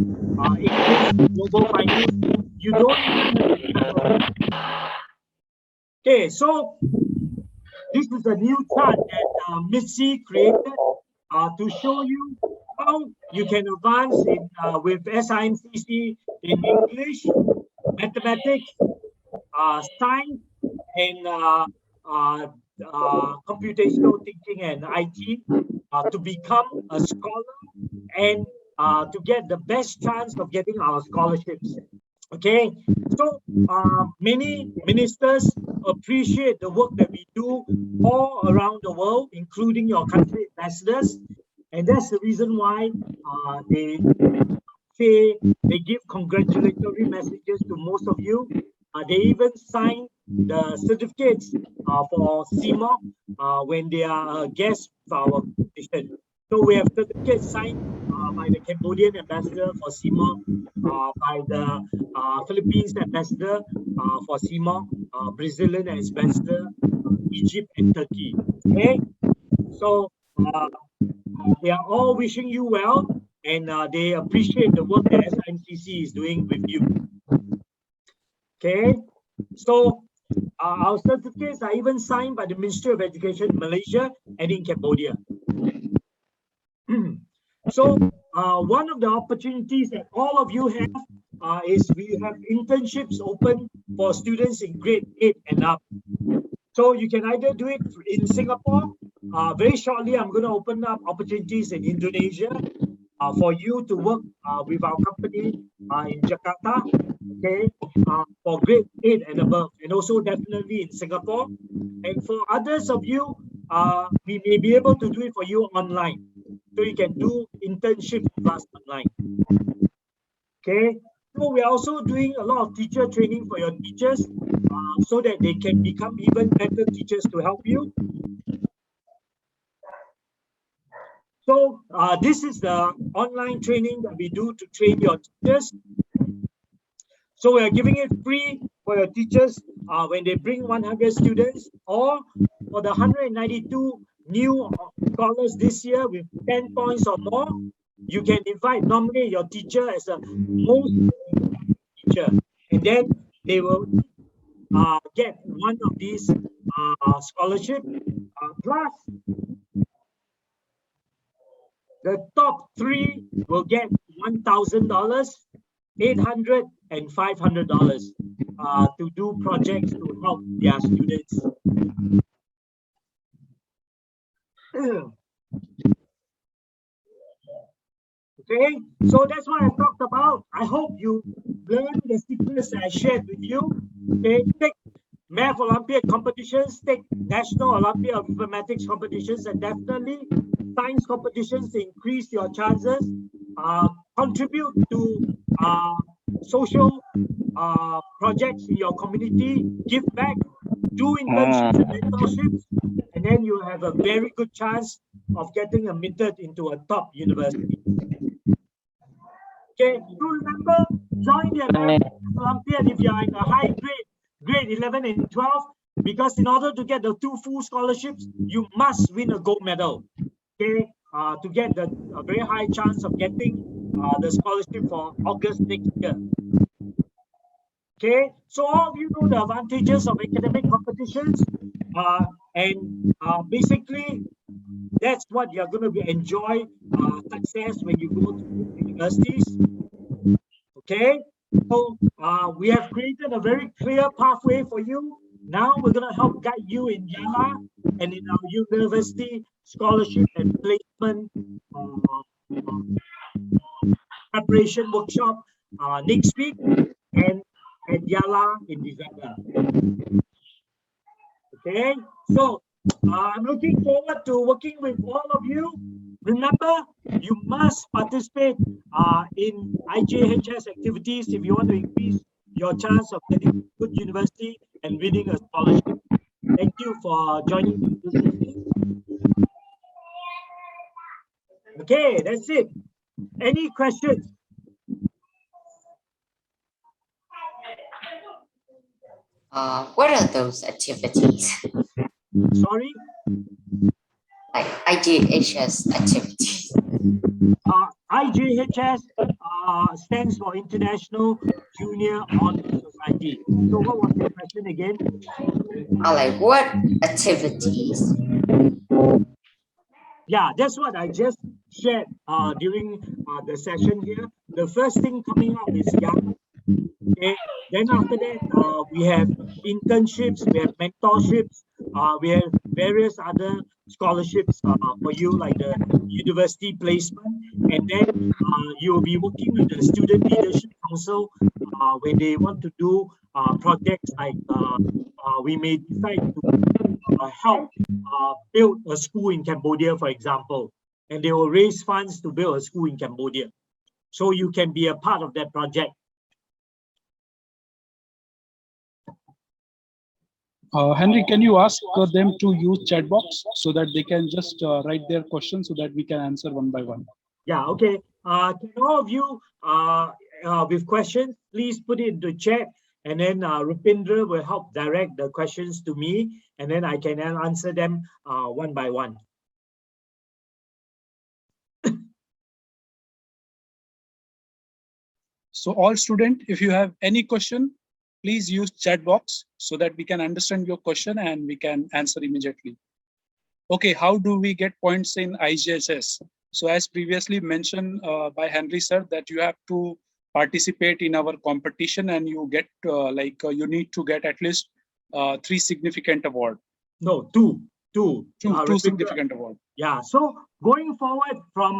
English Global Final. You don't even have to travel. Okay, so this is a new chart that Missy created to show you how you can advance in, with SIMCC in English, mathematics, science, and computational thinking and IT to become a scholar and to get the best chance of getting our scholarships. Okay, so many ministers appreciate the work that we do all around the world, including your country ambassadors, and that's the reason why they say they give congratulatory messages to most of you. They even sign the certificates for CMOC when they are guests for our competition. So we have certificates signed by the Cambodian ambassador for CMOC, by the Philippines ambassador for CMOC, Brazilian ambassador, Egypt and Turkey. Okay, so they are all wishing you well, and they appreciate the work that SIMCC is doing with you. Okay, so our certificates are even signed by the Ministry of Education in Malaysia and in Cambodia. So one of the opportunities that all of you have is we have internships open for students in grade 8 and up. So you can either do it in Singapore. Very shortly, I'm going to open up opportunities in Indonesia for you to work with our company in Jakarta, okay, for grade 8 and above, and also definitely in Singapore. And for others of you, we may be able to do it for you online. So you can do internships with us online. Okay, so we're also doing a lot of teacher training for your teachers so that they can become even better teachers to help you. So this is the online training that we do to train your teachers. So we are giving it free for your teachers when they bring 100 students, or for the 192 new scholars this year with 10 points or more, you can nominate your teacher as a most teacher, and then they will get one of these scholarship plus the top 3 will get $1,000, $800 and $500 to do projects to help their students. Okay, so that's what I talked about. I hope you learned the secrets I shared with you. Okay, take Math Olympiad competitions, take National Olympiad of Mathematics competitions, and definitely science competitions to increase your chances. Contribute to social projects in your community, give back, do internships and mentorships, and then you have a very good chance of getting admitted into a top university. Okay, so remember, join the Olympiad if you are in a high grade 11 and 12, because in order to get the 2 full scholarships, you must win a gold medal. Okay, to get a very high chance of getting the scholarship for August next year. Okay, so all of you know the advantages of academic competitions, and basically that's what you're going to enjoy success when you go to universities. Okay, so we have created a very clear pathway for you. Now we're going to help guide you in YALA and in our university scholarship and placement preparation workshop next week, and at YALA in December. Okay, so I'm looking forward to working with all of you. Remember, you must participate in IJHS activities if you want to increase your chance of getting good university. and winning a scholarship. Thank you for joining me this evening. Okay, that's it. Any questions? What are those activities? Sorry? Like IJHS activities. IJHS stands for International Junior Honor Society. So what was your question again? Like what activities? Yeah, that's what I just shared during the session here. The first thing coming up is YALA. Okay. Then after that, we have internships, we have mentorships, we have various other scholarships for you, like the university placement. And then you will be working with the Student Leadership Council when they want to do projects like we may decide to help build a school in Cambodia, for example, and they will raise funds to build a school in Cambodia. So you can be a part of that project. Henry, can you ask them to use chat box so that they can just write their questions so that we can answer one by one? Yeah, okay. Can all of you with questions, please put it into chat, and then Rupindra will help direct the questions to me, and then I can answer them one by one. So all students, if you have any question, please use chat box so that we can understand your question and we can answer immediately. Okay, how do we get points in IJHS? So as previously mentioned by Henry sir, that you have to participate in our competition and you get you need to get at least 3 significant awards. No, two significant awards. Yeah, so going forward from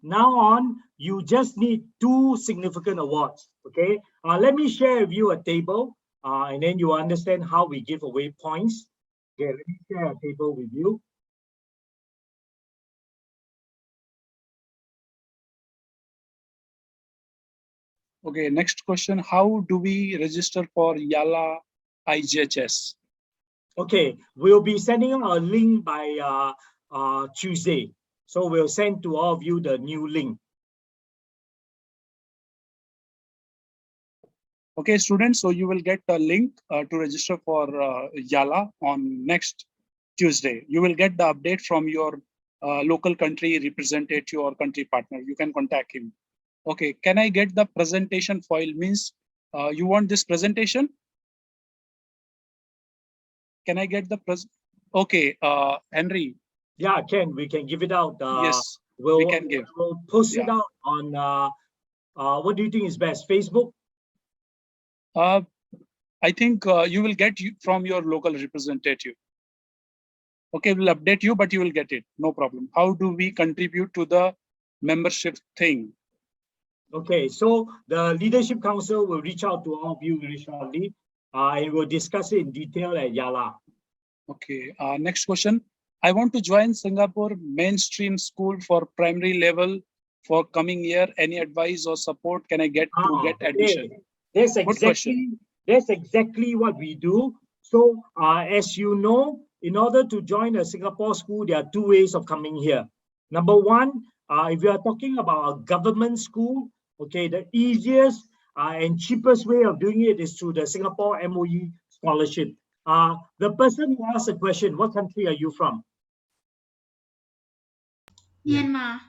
now on, you just need 2 significant awards. Okay, let me share with you a table and then you understand how we give away points. Okay, let me share a table with you. Okay, next question. How do we register for YALA IJHS? Okay, we'll be sending out a link by Tuesday. So we'll send to all of you the new link. Okay, students, so you will get a link to register for YALA on next Tuesday. You will get the update from your local country representative or country partner. You can contact him. Okay, can I get the presentation file? Means you want this presentation? Can I get the Okay, Henry. Yeah, we can give it out. Yes, we can give. We'll post it out on, what do you think is best, Facebook? I think you will get from your local representative. Okay, we'll update you, but you will get it. No problem. How do we contribute to the membership thing? Okay, so the Leadership Council will reach out to all of you very shortly. And we'll discuss it in detail at YALA. Okay, next question. I want to join Singapore mainstream school for primary level for coming year. Any advice or support can I get to get admission? That's exactly what we do. So as you know, in order to join a Singapore school, there are 2 ways of coming here. Number one, if you are talking about a government school, okay, the easiest and cheapest way of doing it is through the Singapore MOE scholarship. The person who asked the question, what country are you from? Myanmar.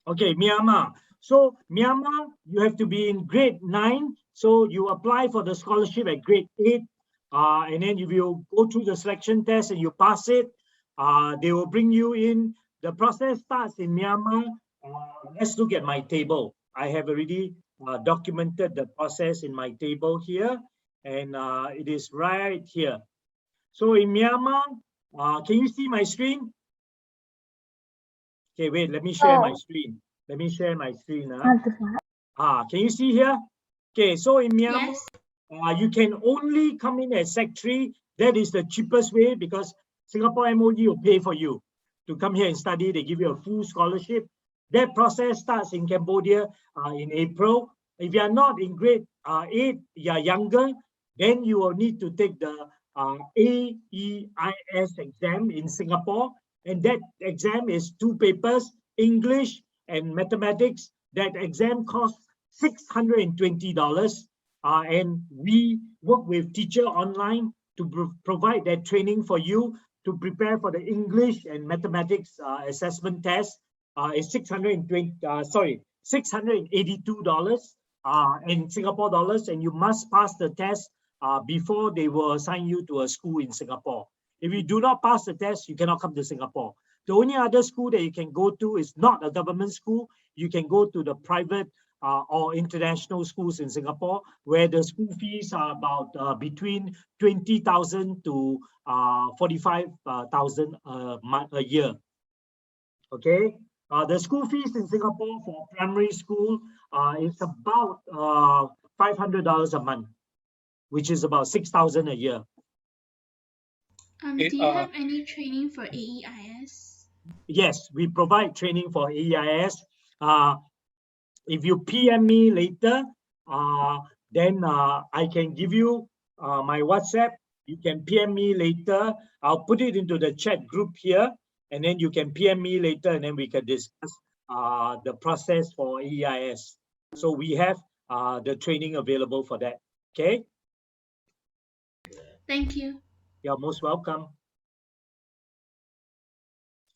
Okay, Myanmar. So Myanmar, you have to be in grade 9. So you apply for the scholarship at grade 8. And then if you go through the selection test and you pass it, they will bring you in. The process starts in Myanmar. Let's look at my table. I have already documented the process in my table here. And it is right here. So in Myanmar, can you see my screen? Okay, wait, let me share my screen. Let me share my screen. Can you see here? Okay, so in Myanmar, you can only come in at Sec 3. That is the cheapest way because Singapore MOE will pay for you to come here and study. They give you a full scholarship. That process starts in Cambodia in April. If you are not in grade 8, you are younger, then you will need to take the AEIS exam in Singapore, and that exam is 2 papers, English and mathematics. That exam costs $620, and we work with Teacher Online to provide that training for you to prepare for the English and mathematics assessment test. Is $682 in Singapore dollars, and you must pass the test before they will assign you to a school in Singapore. If you do not pass the test, you cannot come to Singapore. The only other school that you can go to is not a government school. You can go to the private or international schools in Singapore, where the school fees are about between 20,000 to 45,000 a year. Okay, the school fees in Singapore for primary school is about $500 a month, which is about 6,000 a year. Do you have any training for AEIS? Yes, we provide training for AEIS. If you PM me later, then I can give you my WhatsApp. You can PM me later. I'll put it into the chat group here, and then you can PM me later, and then we can discuss the process for AEIS. So we have the training available for that. Okay. Thank you. You're most welcome.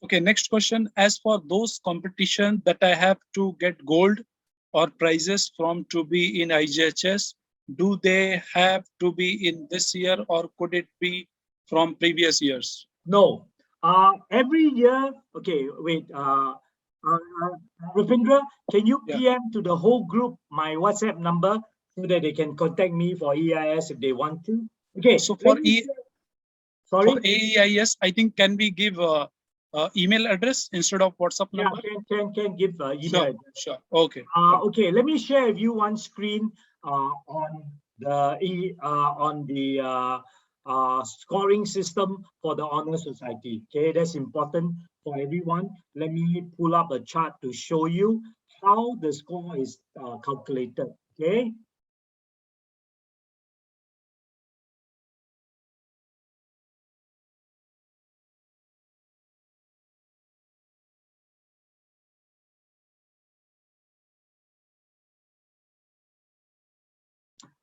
Okay, next question. As for those competitions that I have to get gold or prizes from to be in IJHS, do they have to be in this year, or could it be from previous years? No. Every year, okay, wait. Ravindra, can you PM to the whole group my WhatsApp number so that they can contact me for AEIS if they want to? Okay. So for sorry? For AEIS, I think, can we give email address instead of WhatsApp number? Yeah, can give email address. Sure. Okay. Okay, let me share with you one screen on the scoring system for the Honor Society. Okay, that's important for everyone. Let me pull up a chart to show you how the score is calculated. Okay.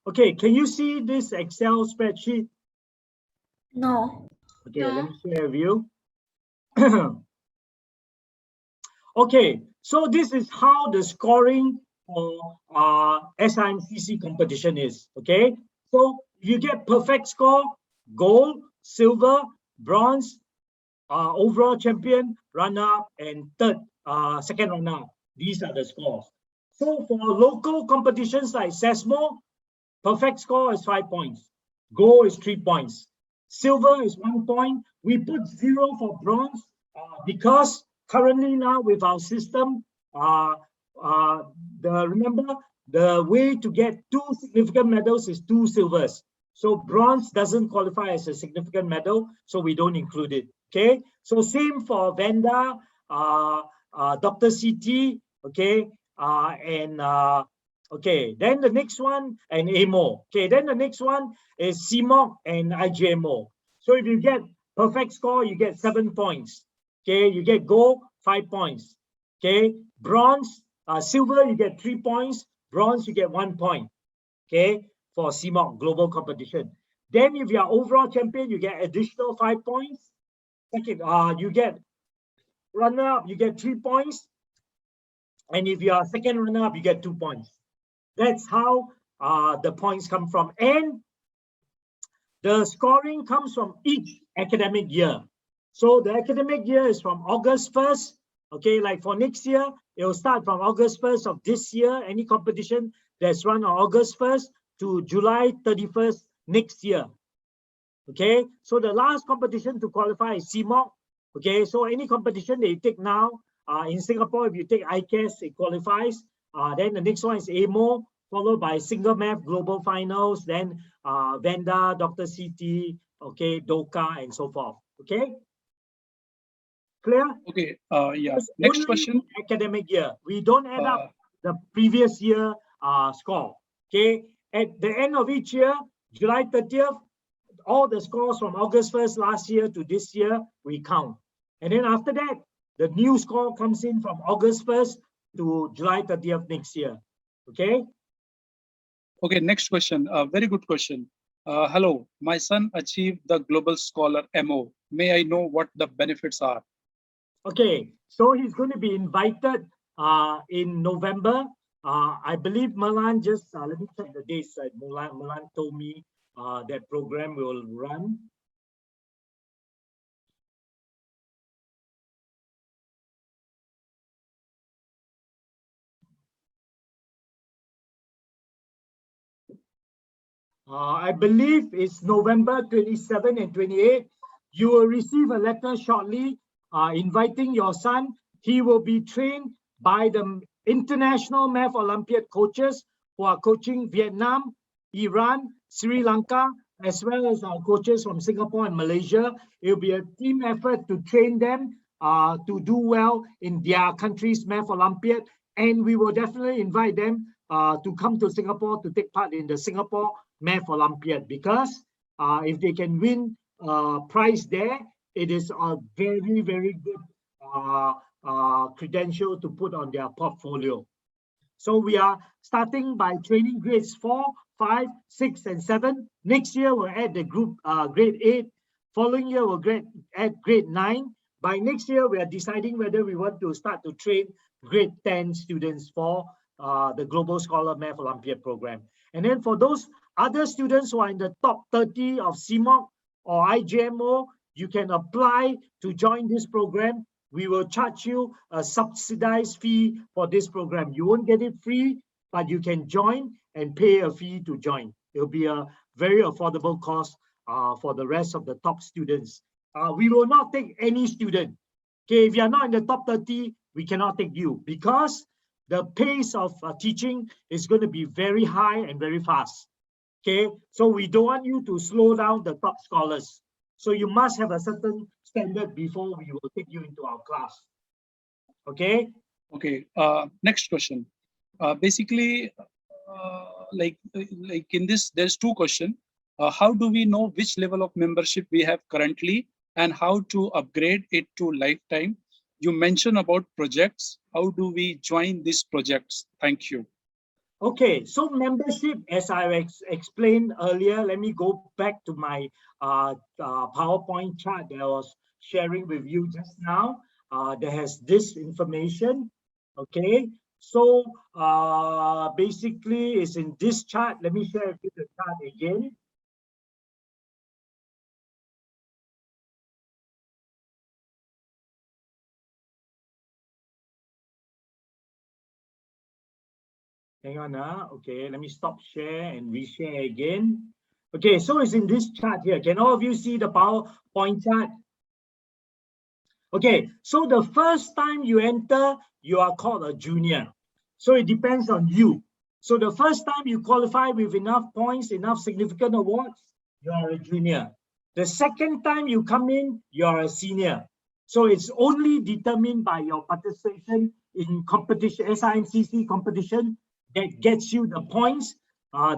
Okay, can you see this Excel spreadsheet? No. Okay, let me share with you. Okay, so this is how the scoring for SIMCC competition is. Okay, so you get perfect score, gold, silver, bronze, overall champion, runner-up, and second runner-up. These are the scores. So for local competitions like SESMO, perfect score is 5 points. Gold is 3 points. Silver is 1 point. We put 0 for bronze because currently now with our system, remember the way to get 2 significant medals is 2 silvers. So bronze doesn't qualify as a significant medal, so we don't include it. Okay. So same for Vanda, Dr. CT. Okay, okay, then the next one, and AMO. Okay, then the next one is CMOC and IJMO. So if you get perfect score, you get 7 points. Okay, you get gold, 5 points. Okay, bronze, silver, you get 3 points. Bronze, you get 1 point. Okay, for CMOC global competition. Then if you are overall champion, you get additional 5 points. Second, you get runner-up, you get 3 points. And if you are second runner-up, you get 2 points. That's how the points come from. And the scoring comes from each academic year. So the academic year is from August 1st. Okay, like for next year, it will start from August 1st of this year. Any competition that's run on August 1st to July 31st next year. Okay, so the last competition to qualify is CMOC. Okay, so any competition that you take now, in Singapore, if you take ICAS, it qualifies. Then the next one is AMO, followed by Single Math Global Finals, then Vanda, Dr. CT, okay, DOCA, and so forth. Okay? Clear? Okay, yeah. Next question. Academic year. We don't add up the previous year score. Okay? At the end of each year, July 30th, all the scores from August 1st last year to this year, we count. And then after that, the new score comes in from August 1st to July 30th next year. Okay? Okay, next question. Very good question. Hello, my son achieved the Global Scholar MO. May I know what the benefits are? Okay, so he's going to be invited in November. I believe Milan just, let me check the dates. Milan told me that program will run. I believe it's November 27 and 28. You will receive a letter shortly inviting your son. He will be trained by the International Math Olympiad coaches who are coaching Vietnam, Iran, Sri Lanka, as well as our coaches from Singapore and Malaysia. It will be a team effort to train them to do well in their country's Math Olympiad. And we will definitely invite them to come to Singapore to take part in the Singapore Math Olympiad, because if they can win prize there, it is a very, very good credential to put on their portfolio. So we are starting by training grades 4, 5, 6, and 7. Next year, we'll add the group grade 8. Following year, we'll add grade 9. By next year, we are deciding whether we want to start to train grade 10 students for the Global Scholar Math Olympiad program. And then for those other students who are in the top 30 of CMOC or IJMO, you can apply to join this program. We will charge you a subsidized fee for this program. You won't get it free, but you can join and pay a fee to join. It'll be a very affordable cost for the rest of the top students. We will not take any student. Okay, if you're not in the top 30, we cannot take you, because the pace of teaching is going to be very high and very fast. Okay, so we don't want you to slow down the top scholars. So you must have a certain standard before we will take you into our class. Okay. Okay. Next question. Basically, like in this, there's two questions. How do we know which level of membership we have currently and how to upgrade it to lifetime? You mentioned about projects. How do we join these projects? Thank you. Okay, so membership, as I explained earlier, let me go back to my PowerPoint chart that I was sharing with you just now. That has this information. Okay, so basically it's in this chart. Let me share with you the chart again. Hang on, okay, let me stop share and reshare again. Okay, so it's in this chart here. Can all of you see the PowerPoint chart? Okay, so the first time you enter, you are called a junior. So it depends on you. So the first time you qualify with enough points, enough significant awards, you are a junior. The second time you come in, you are a senior. So it's only determined by your participation in competition, SIMCC competition, that gets you the points.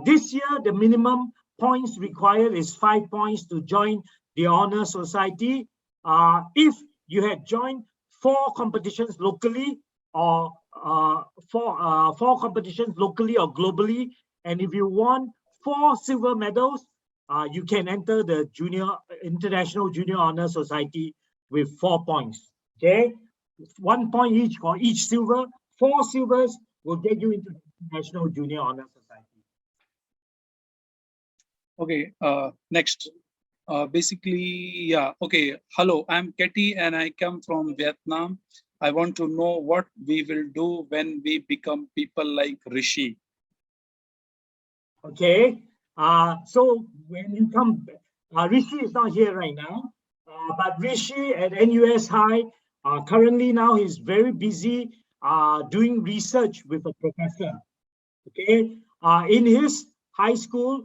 This year, the minimum points required is 5 points to join the Honor Society. If you had joined 4 competitions locally or 4 competitions locally or globally, and if you won 4 silver medals, you can enter the International Junior Honor Society with 4 points. Okay, 1 point each for each silver. 4 silvers will get you into the National Junior Honor Society. Okay, next. Basically, yeah, okay. Hello, I'm Katie and I come from Vietnam. I want to know what we will do when we become people like Rishi. Okay, so when you come, Rishi is not here right now, but Rishi at NUS High, currently now he's very busy doing research with a professor. Okay, in his high school,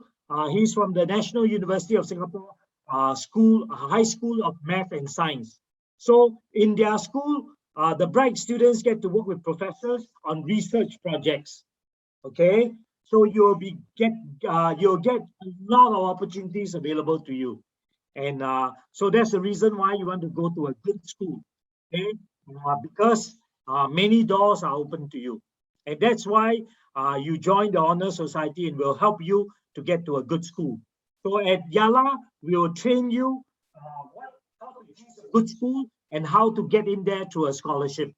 he's from the National University of Singapore High School of Math and Science. So in their school, the bright students get to work with professors on research projects. Okay, So you'll get a lot of opportunities available to you. And so that's the reason why you want to go to a good school, okay? Because many doors are open to you. And that's why you join the Honor Society, and will help you to get to a good school. So at YALA, we will train you how to choose a good school and how to get in there through a scholarship.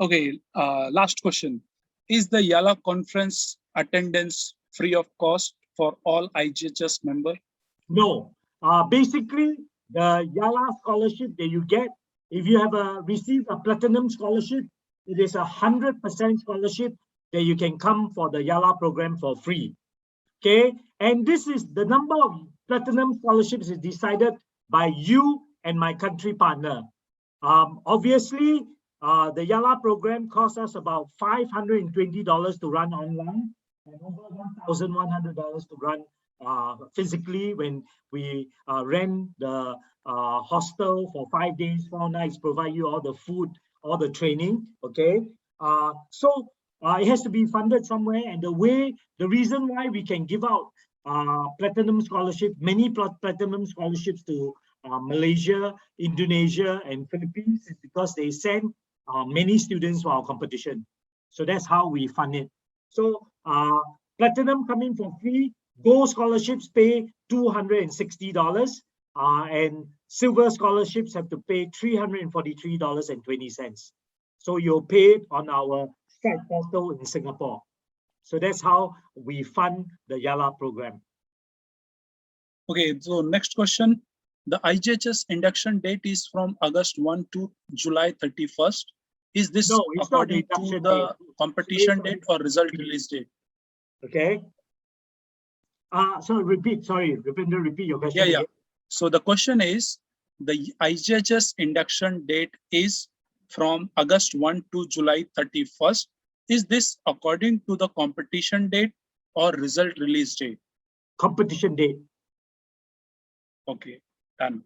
Okay, last question. Is the YALA conference attendance free of cost for all IJHS members? No. Basically, the YALA scholarship that you get, if you have received a platinum scholarship, it is 100% scholarship that you can come for the YALA program for free. Okay, and this is the number of platinum scholarships is decided by you and my country partner. Obviously, the YALA program costs us about $520 to run online, and over $1,100 to run physically when we rent the hostel for 5 days, 4 nights, provide you all the food, all the training. Okay, so it has to be funded somewhere, and the reason why we can give out platinum scholarship, many platinum scholarships to Malaysia, Indonesia, and Philippines is because they send many students for our competition. So that's how we fund it. So platinum coming for free, gold scholarships pay $260, and silver scholarships have to pay $343.20. So you'll pay it on our Strike portal in Singapore. So that's how we fund the YALA program. Okay, so next question. The IJHS induction date is from August 1 to July 31st. Is this No, it's not the according to induction the date. competition date or result release date? Okay. So repeat, sorry, Rupinder, repeat your question. Yeah. Again. So the question is, the IJHS induction date is from August 1 to July 31st. Is this according to the competition date or result release date? Competition date. Okay, done.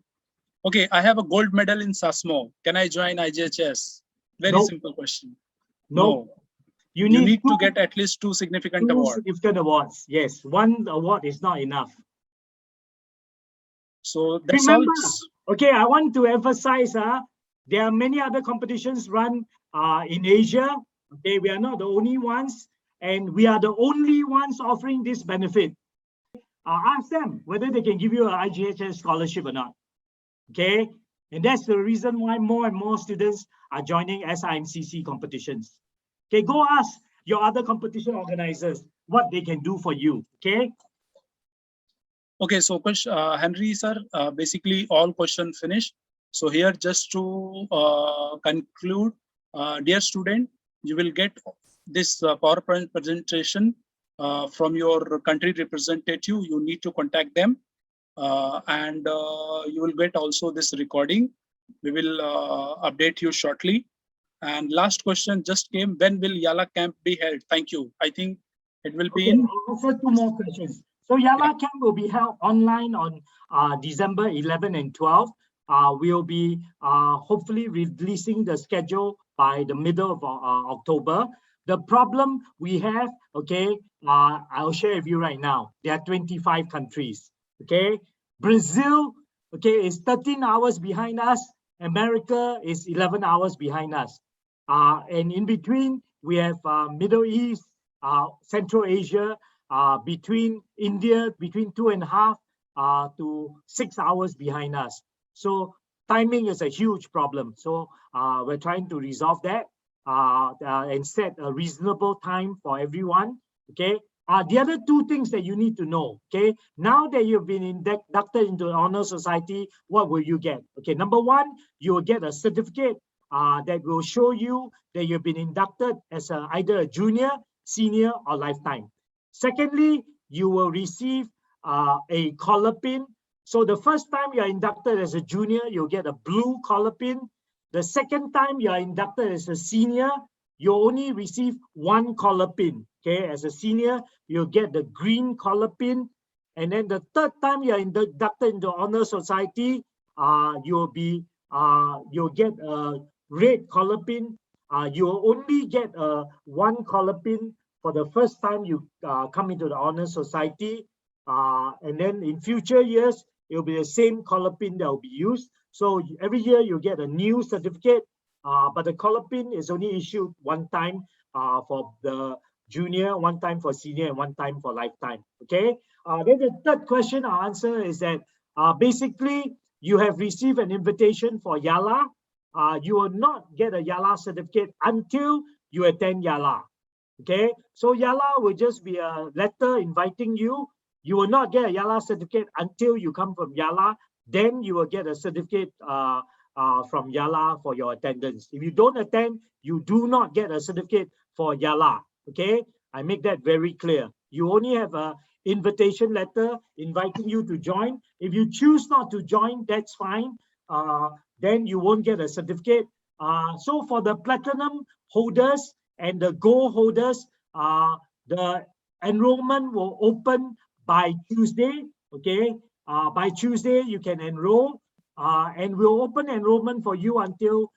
Okay, I have a gold medal in SASMO. Can I join IJHS? Very No. simple question. No. You You need need to get at least 2 significant awards. significant awards. Yes, one award is not enough. So that's Remember, all. okay, I want to emphasize, there are many other competitions run in Asia. Okay, we are not the only ones, and we are the only ones offering this benefit. Ask them whether they can give you an IJHS scholarship or not. Okay, and that's the reason why more and more students are joining SIMCC competitions. Okay, go ask your other competition organizers what they can do for you. Okay. Okay, so Henry sir, basically all questions finished. So here just to conclude, dear student, you will get this PowerPoint presentation from your country representative. You need to contact them, and you will get also this recording. We will update you shortly. And last question just came, when will YALA camp be held? Thank you. I think it will be in. I'll answer 2 more questions. So YALA camp will be held online on December 11 and 12. We'll be hopefully releasing the schedule by the middle of October. The problem we have, okay, I'll share with you right now. There are 25 countries, okay? Brazil, okay, is 13 hours behind us. America is 11 hours behind us. And in between, we have Middle East, Central Asia, between India, between 2.5 to 6 hours behind us. So timing is a huge problem. So we're trying to resolve that and set a reasonable time for everyone. Okay. The other 2 things that you need to know. Okay. Now that you've been inducted into the Honor Society, what will you get? Okay. Number 1, you will get a certificate that will show you that you've been inducted as either a junior, senior, or lifetime. Secondly, you will receive a collar pin. So the first time you are inducted as a junior, you'll get a blue collar pin. The second time you are inducted as a senior, you only receive 1 collar pin. Okay, as a senior, you'll get the green collar pin. And then the third time you are inducted into Honor Society, you'll get a red collar pin. You'll only get 1 collar pin for the first time you come into the Honor Society. And then in future years, it will be the same collar pin that will be used. So every year you get a new certificate, but the collar pin is only issued one time for the junior, one time for senior, and one time for lifetime. Okay. Then the third question I'll answer is that basically you have received an invitation for YALA. You will not get a YALA certificate until you attend YALA. Okay, so YALA will just be a letter inviting you. You will not get a YALA certificate until you come from YALA. Then you will get a certificate from YALA for your attendance. If you don't attend, you do not get a certificate for YALA. Okay, I make that very clear. You only have a invitation letter inviting you to join. If you choose not to join, that's fine. Then you won't get a certificate. So for the platinum holders and the gold holders, the enrollment will open by Tuesday. Okay, by Tuesday you can enroll, and we'll open enrollment for you until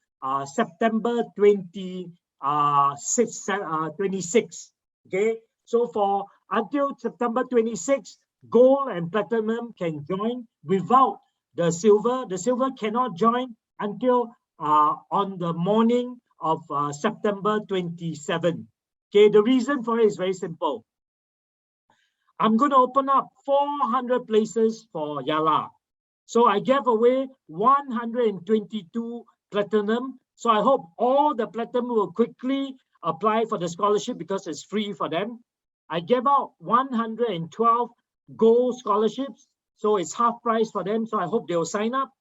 September 26. Okay, so for until September 26, gold and platinum can join without the silver. The silver cannot join until on the morning of September 27. Okay, the reason for it is very simple. I'm going to open up 400 places for YALA. So I gave away 122 platinum. So I hope all the platinum will quickly apply for the scholarship because it's free for them. I gave out 112 gold scholarships. So it's half price for them. So I hope they will sign up.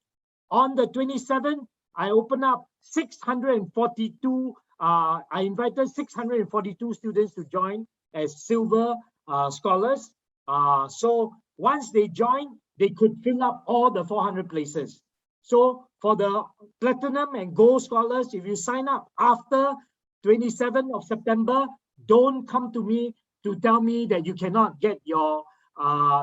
On the 27th, I opened up 642. I invited 642 students to join as silver scholars. So once they join, they could fill up all the 400 places. So for the platinum and gold scholars, if you sign up after 27th of September, don't come to me to tell me that you cannot get your,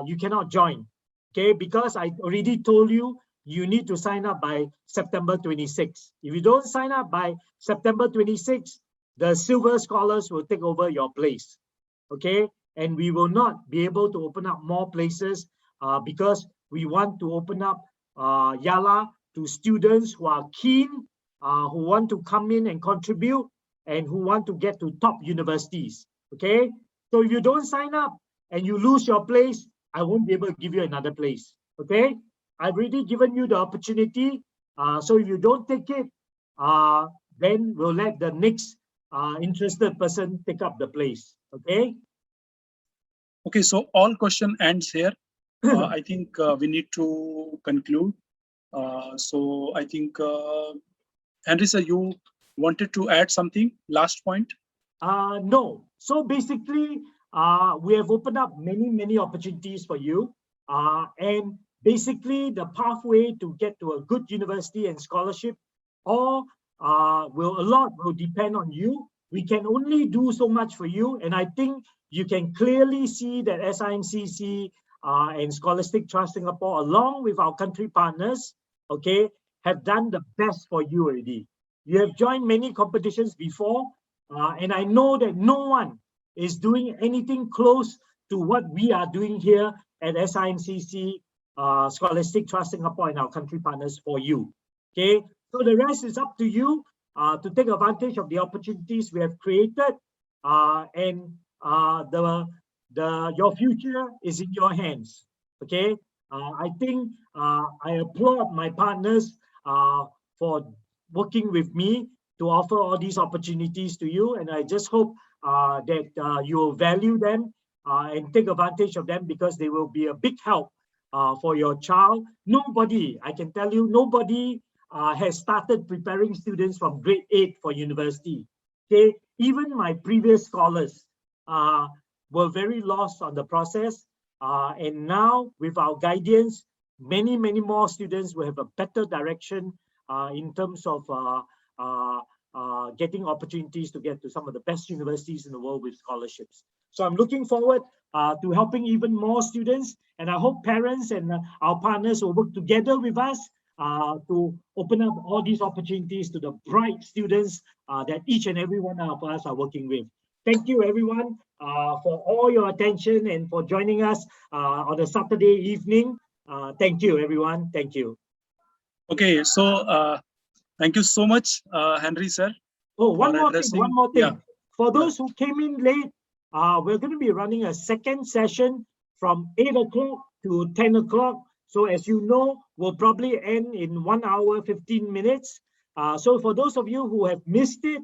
you cannot join. Okay, because I already told you, you need to sign up by September 26. If you don't sign up by September 26, the silver scholars will take over your place. Okay, and we will not be able to open up more places because we want to open up YALA to students who are keen, who want to come in and contribute, and who want to get to top universities. Okay, so if you don't sign up and you lose your place, I won't be able to give you another place. Okay, I've already given you the opportunity. So if you don't take it, then we'll let the next interested person take up the place. Okay. Okay, so all question ends here. I think we need to conclude. So I think, Henry sir, you wanted to add something, last point? No. So basically, we have opened up many opportunities for you. And basically, the pathway to get to a good university and scholarship, or a lot will depend on you. We can only do so much for you. And I think you can clearly see that SIMCC and Scholastic Trust Singapore, along with our country partners, okay, have done the best for you already. You have joined many competitions before, and I know that no one is doing anything close to what we are doing here at SIMCC, Scholastic Trust Singapore, and our country partners for you. Okay, so the rest is up to you to take advantage of the opportunities we have created, and your future is in your hands. Okay, I think I applaud my partners for working with me to offer all these opportunities to you, and I just hope that you will value them and take advantage of them, because they will be a big help for your child. Nobody, I can tell you, nobody has started preparing students from grade 8 for university. Okay, even my previous scholars were very lost on the process, and now with our guidance, many more students will have a better direction in terms of getting opportunities to get to some of the best universities in the world with scholarships. So I'm looking forward to helping even more students, and I hope parents and our partners will work together with us to open up all these opportunities to the bright students that each and every one of us are working with. thank you everyone for all your attention and for joining us on a Saturday evening. Thank you everyone. Thank you. Okay, so thank you so much, Henry sir. Oh, one more thing. Yeah. For those who came in late, we're going to be running a second session from 8 o'clock to 10 o'clock. So as you know, we'll probably end in 1 hour, 15 minutes. So for those of you who have missed it,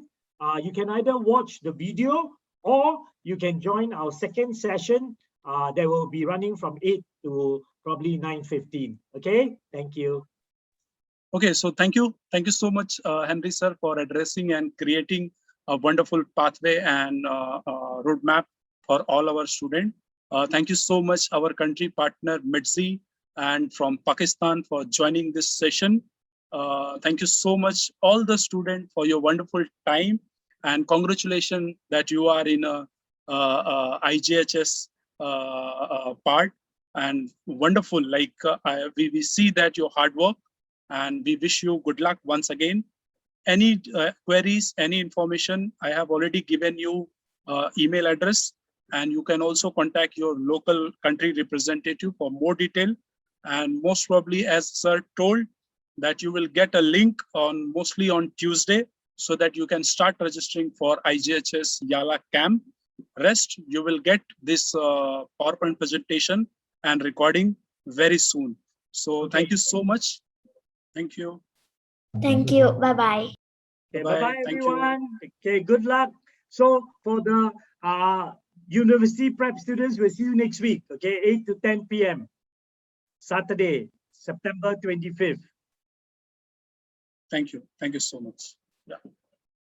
you can either watch the video or you can join our second session that will be running from 8 to probably 9:15. Okay, thank you. Okay, so thank you so much, Henry sir, for addressing and creating a wonderful pathway and roadmap for all our students. Thank you so much, our country partner MITSI and from Pakistan for joining this session. Thank you so much, all the students, for your wonderful time, and congratulations that you are in a IJHS part, and wonderful. Like we see that your hard work, and we wish you good luck once again. Any queries, any information, I have already given you email address, and you can also contact your local country representative for more detail. And most probably, as sir told, that you will get a link on mostly on Tuesday, so that you can start registering for IJHS YALA camp. Rest, you will get this PowerPoint presentation and recording very soon. So Okay. thank you so much. Thank you. Thank you. Bye bye. Okay, Bye-bye. bye-bye Thank you. everyone. Okay, good luck. So for the university prep students, we'll see you next week. Okay, 8 to 10 p.m. Saturday, September 25th. Thank you. Thank you so much. Yeah.